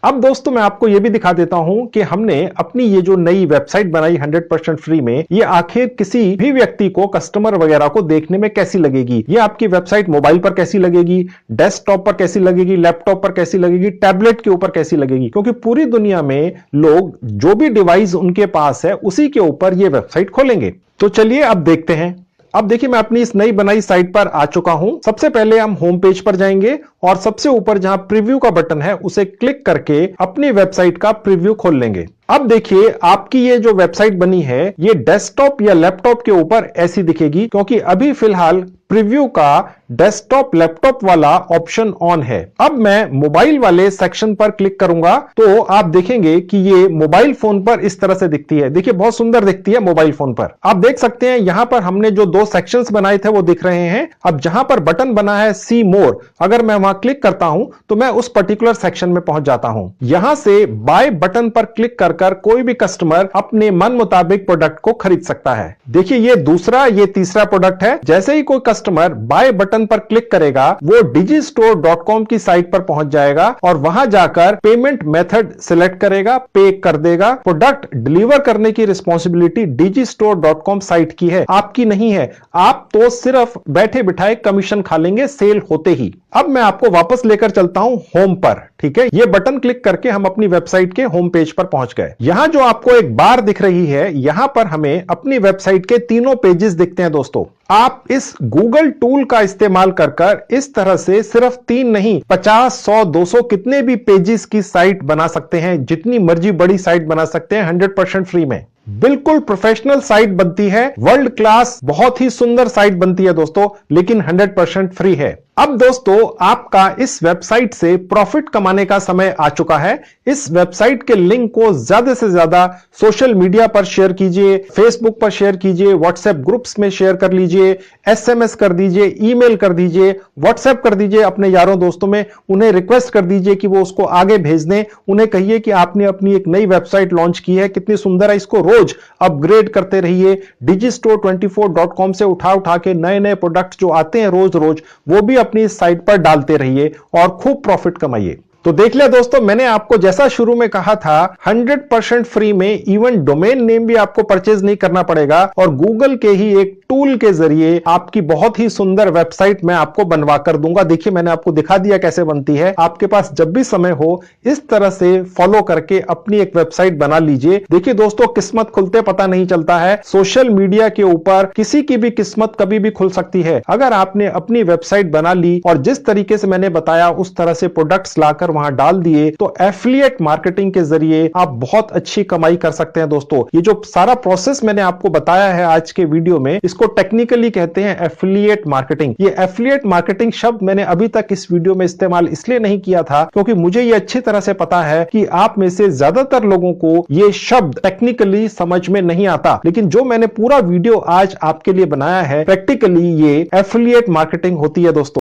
अब दोस्तों मैं आपको यह भी दिखा देता हूं कि हमने अपनी ये जो नई वेबसाइट बनाई 100% फ्री में, ये आखिर किसी भी व्यक्ति को, कस्टमर वगैरह को देखने में कैसी लगेगी। ये आपकी वेबसाइट मोबाइल पर कैसी लगेगी, डेस्कटॉप पर कैसी लगेगी, लैपटॉप पर कैसी लगेगी, टैबलेट के ऊपर कैसी लगेगी, क्योंकि पूरी दुनिया में लोग जो भी डिवाइस उनके पास है उसी के ऊपर ये वेबसाइट खोलेंगे। तो चलिए अब देखते हैं। अब देखिए मैं अपनी इस नई बनाई साइट पर आ चुका हूं। सबसे पहले हम होम पेज पर जाएंगे और सबसे ऊपर जहां प्रीव्यू का बटन है उसे क्लिक करके अपनी वेबसाइट का प्रीव्यू खोल लेंगे। अब देखिए आपकी ये जो वेबसाइट बनी है ये डेस्कटॉप या लैपटॉप के ऊपर ऐसी दिखेगी, क्योंकि अभी फिलहाल प्रीव्यू का डेस्कटॉप लैपटॉप वाला ऑप्शन ऑन है। अब मैं मोबाइल वाले सेक्शन पर क्लिक करूंगा तो आप देखेंगे कि ये मोबाइल फोन पर इस तरह से दिखती है। देखिए बहुत सुंदर दिखती है मोबाइल फोन पर। आप देख सकते हैं यहां पर हमने जो 2 सेक्शंस बनाए थे वो दिख रहे हैं। अब जहां पर बटन बना है सी मोर, अगर मैं वहां क्लिक करता हूं तो मैं उस पर्टिकुलर सेक्शन में पहुंच जाता हूं। यहां से बाय बटन पर क्लिक कर कोई भी कस्टमर अपने मन मुताबिक प्रोडक्ट को खरीद सकता है। देखिए ये दूसरा, ये तीसरा प्रोडक्ट है। जैसे ही कोई कस्टमर बाय बटन पर क्लिक करेगा वो digistore.com की साइट पर पहुंच जाएगा और वहां जाकर पेमेंट मेथड सिलेक्ट करेगा, पे कर देगा। प्रोडक्ट डिलीवर करने की रिस्पॉन्सिबिलिटी digistore.com साइट की है, आपकी नहीं है। आप तो सिर्फ बैठे बिठाए कमीशन खा लेंगे सेल होते ही। अब मैं आपको वापस लेकर चलता हूं होम पर, ठीक है। ये बटन क्लिक करके हम अपनी वेबसाइट के होम पेज पर पहुंच गए। यहां जो आपको एक बार दिख रही है, यहां पर हमें अपनी वेबसाइट के तीनों पेजेस दिखते हैं दोस्तों। आप इस गूगल टूल का इस्तेमाल कर इस तरह से सिर्फ 3 नहीं 50, 100, 200 कितने भी पेजेस की साइट बना सकते हैं, जितनी मर्जी बड़ी साइट बना सकते हैं 100% फ्री में। बिल्कुल प्रोफेशनल साइट बनती है, वर्ल्ड क्लास बहुत ही सुंदर साइट बनती है दोस्तों, लेकिन 100% फ्री है। अब दोस्तों आपका इस वेबसाइट से प्रॉफिट कमाने का समय आ चुका है। इस वेबसाइट के लिंक को ज्यादा से ज्यादा सोशल मीडिया पर शेयर कीजिए, फेसबुक पर शेयर कीजिए, व्हाट्सएप ग्रुप्स में शेयर कर लीजिए, एसएमएस कर दीजिए, ईमेल कर दीजिए, व्हाट्सएप कर दीजिए अपने यारों दोस्तों में, उन्हें रिक्वेस्ट कर दीजिए कि वो उसको आगे भेज दें। उन्हें कहिए कि आपने अपनी एक नई वेबसाइट लॉन्च की है, कितनी सुंदर है, इसको रोज अपग्रेड करते रहिए। digistore24.com से उठा के नए नए प्रोडक्ट जो आते हैं रोज रोज, वो भी अपनी साइट पर डालते रहिए और खूब प्रॉफिट कमाइए। तो देख लिया दोस्तों, मैंने आपको जैसा शुरू में कहा था 100% फ्री में इवन डोमेन नेम भी आपको परचेज नहीं करना पड़ेगा और गूगल के ही एक टूल के जरिए आपकी बहुत ही सुंदर वेबसाइट मैं आपको बनवा कर दूंगा। देखिए मैंने आपको दिखा दिया कैसे बनती है। आपके पास जब भी समय हो इस तरह से फॉलो करके अपनी एक वेबसाइट बना लीजिए। देखिए दोस्तों, किस्मत खुलते पता नहीं चलता है। सोशल मीडिया के ऊपर किसी की भी किस्मत कभी भी खुल सकती है। अगर आपने अपनी वेबसाइट बना ली और जिस तरीके से मैंने बताया उस तरह से प्रोडक्ट्स लाकर वहां डाल दिए तो एफिलिएट मार्केटिंग के जरिए आप बहुत अच्छी कमाई कर सकते हैं। दोस्तों ये जो सारा प्रोसेस मैंने आपको बताया है आज के वीडियो में, इसको टेक्निकली कहते हैं एफिलिएट मार्केटिंग। ये एफिलिएट मार्केटिंग शब्द मैंने अभी तक इस वीडियो में इस्तेमाल इसलिए नहीं किया था क्योंकि मुझे ये अच्छी तरह से पता है कि आप में से ज्यादातर लोगों को ये शब्द टेक्निकली समझ में नहीं आता। लेकिन जो मैंने पूरा वीडियो आज आपके लिए बनाया है, प्रैक्टिकली ये एफिलिएट मार्केटिंग होती है दोस्तों।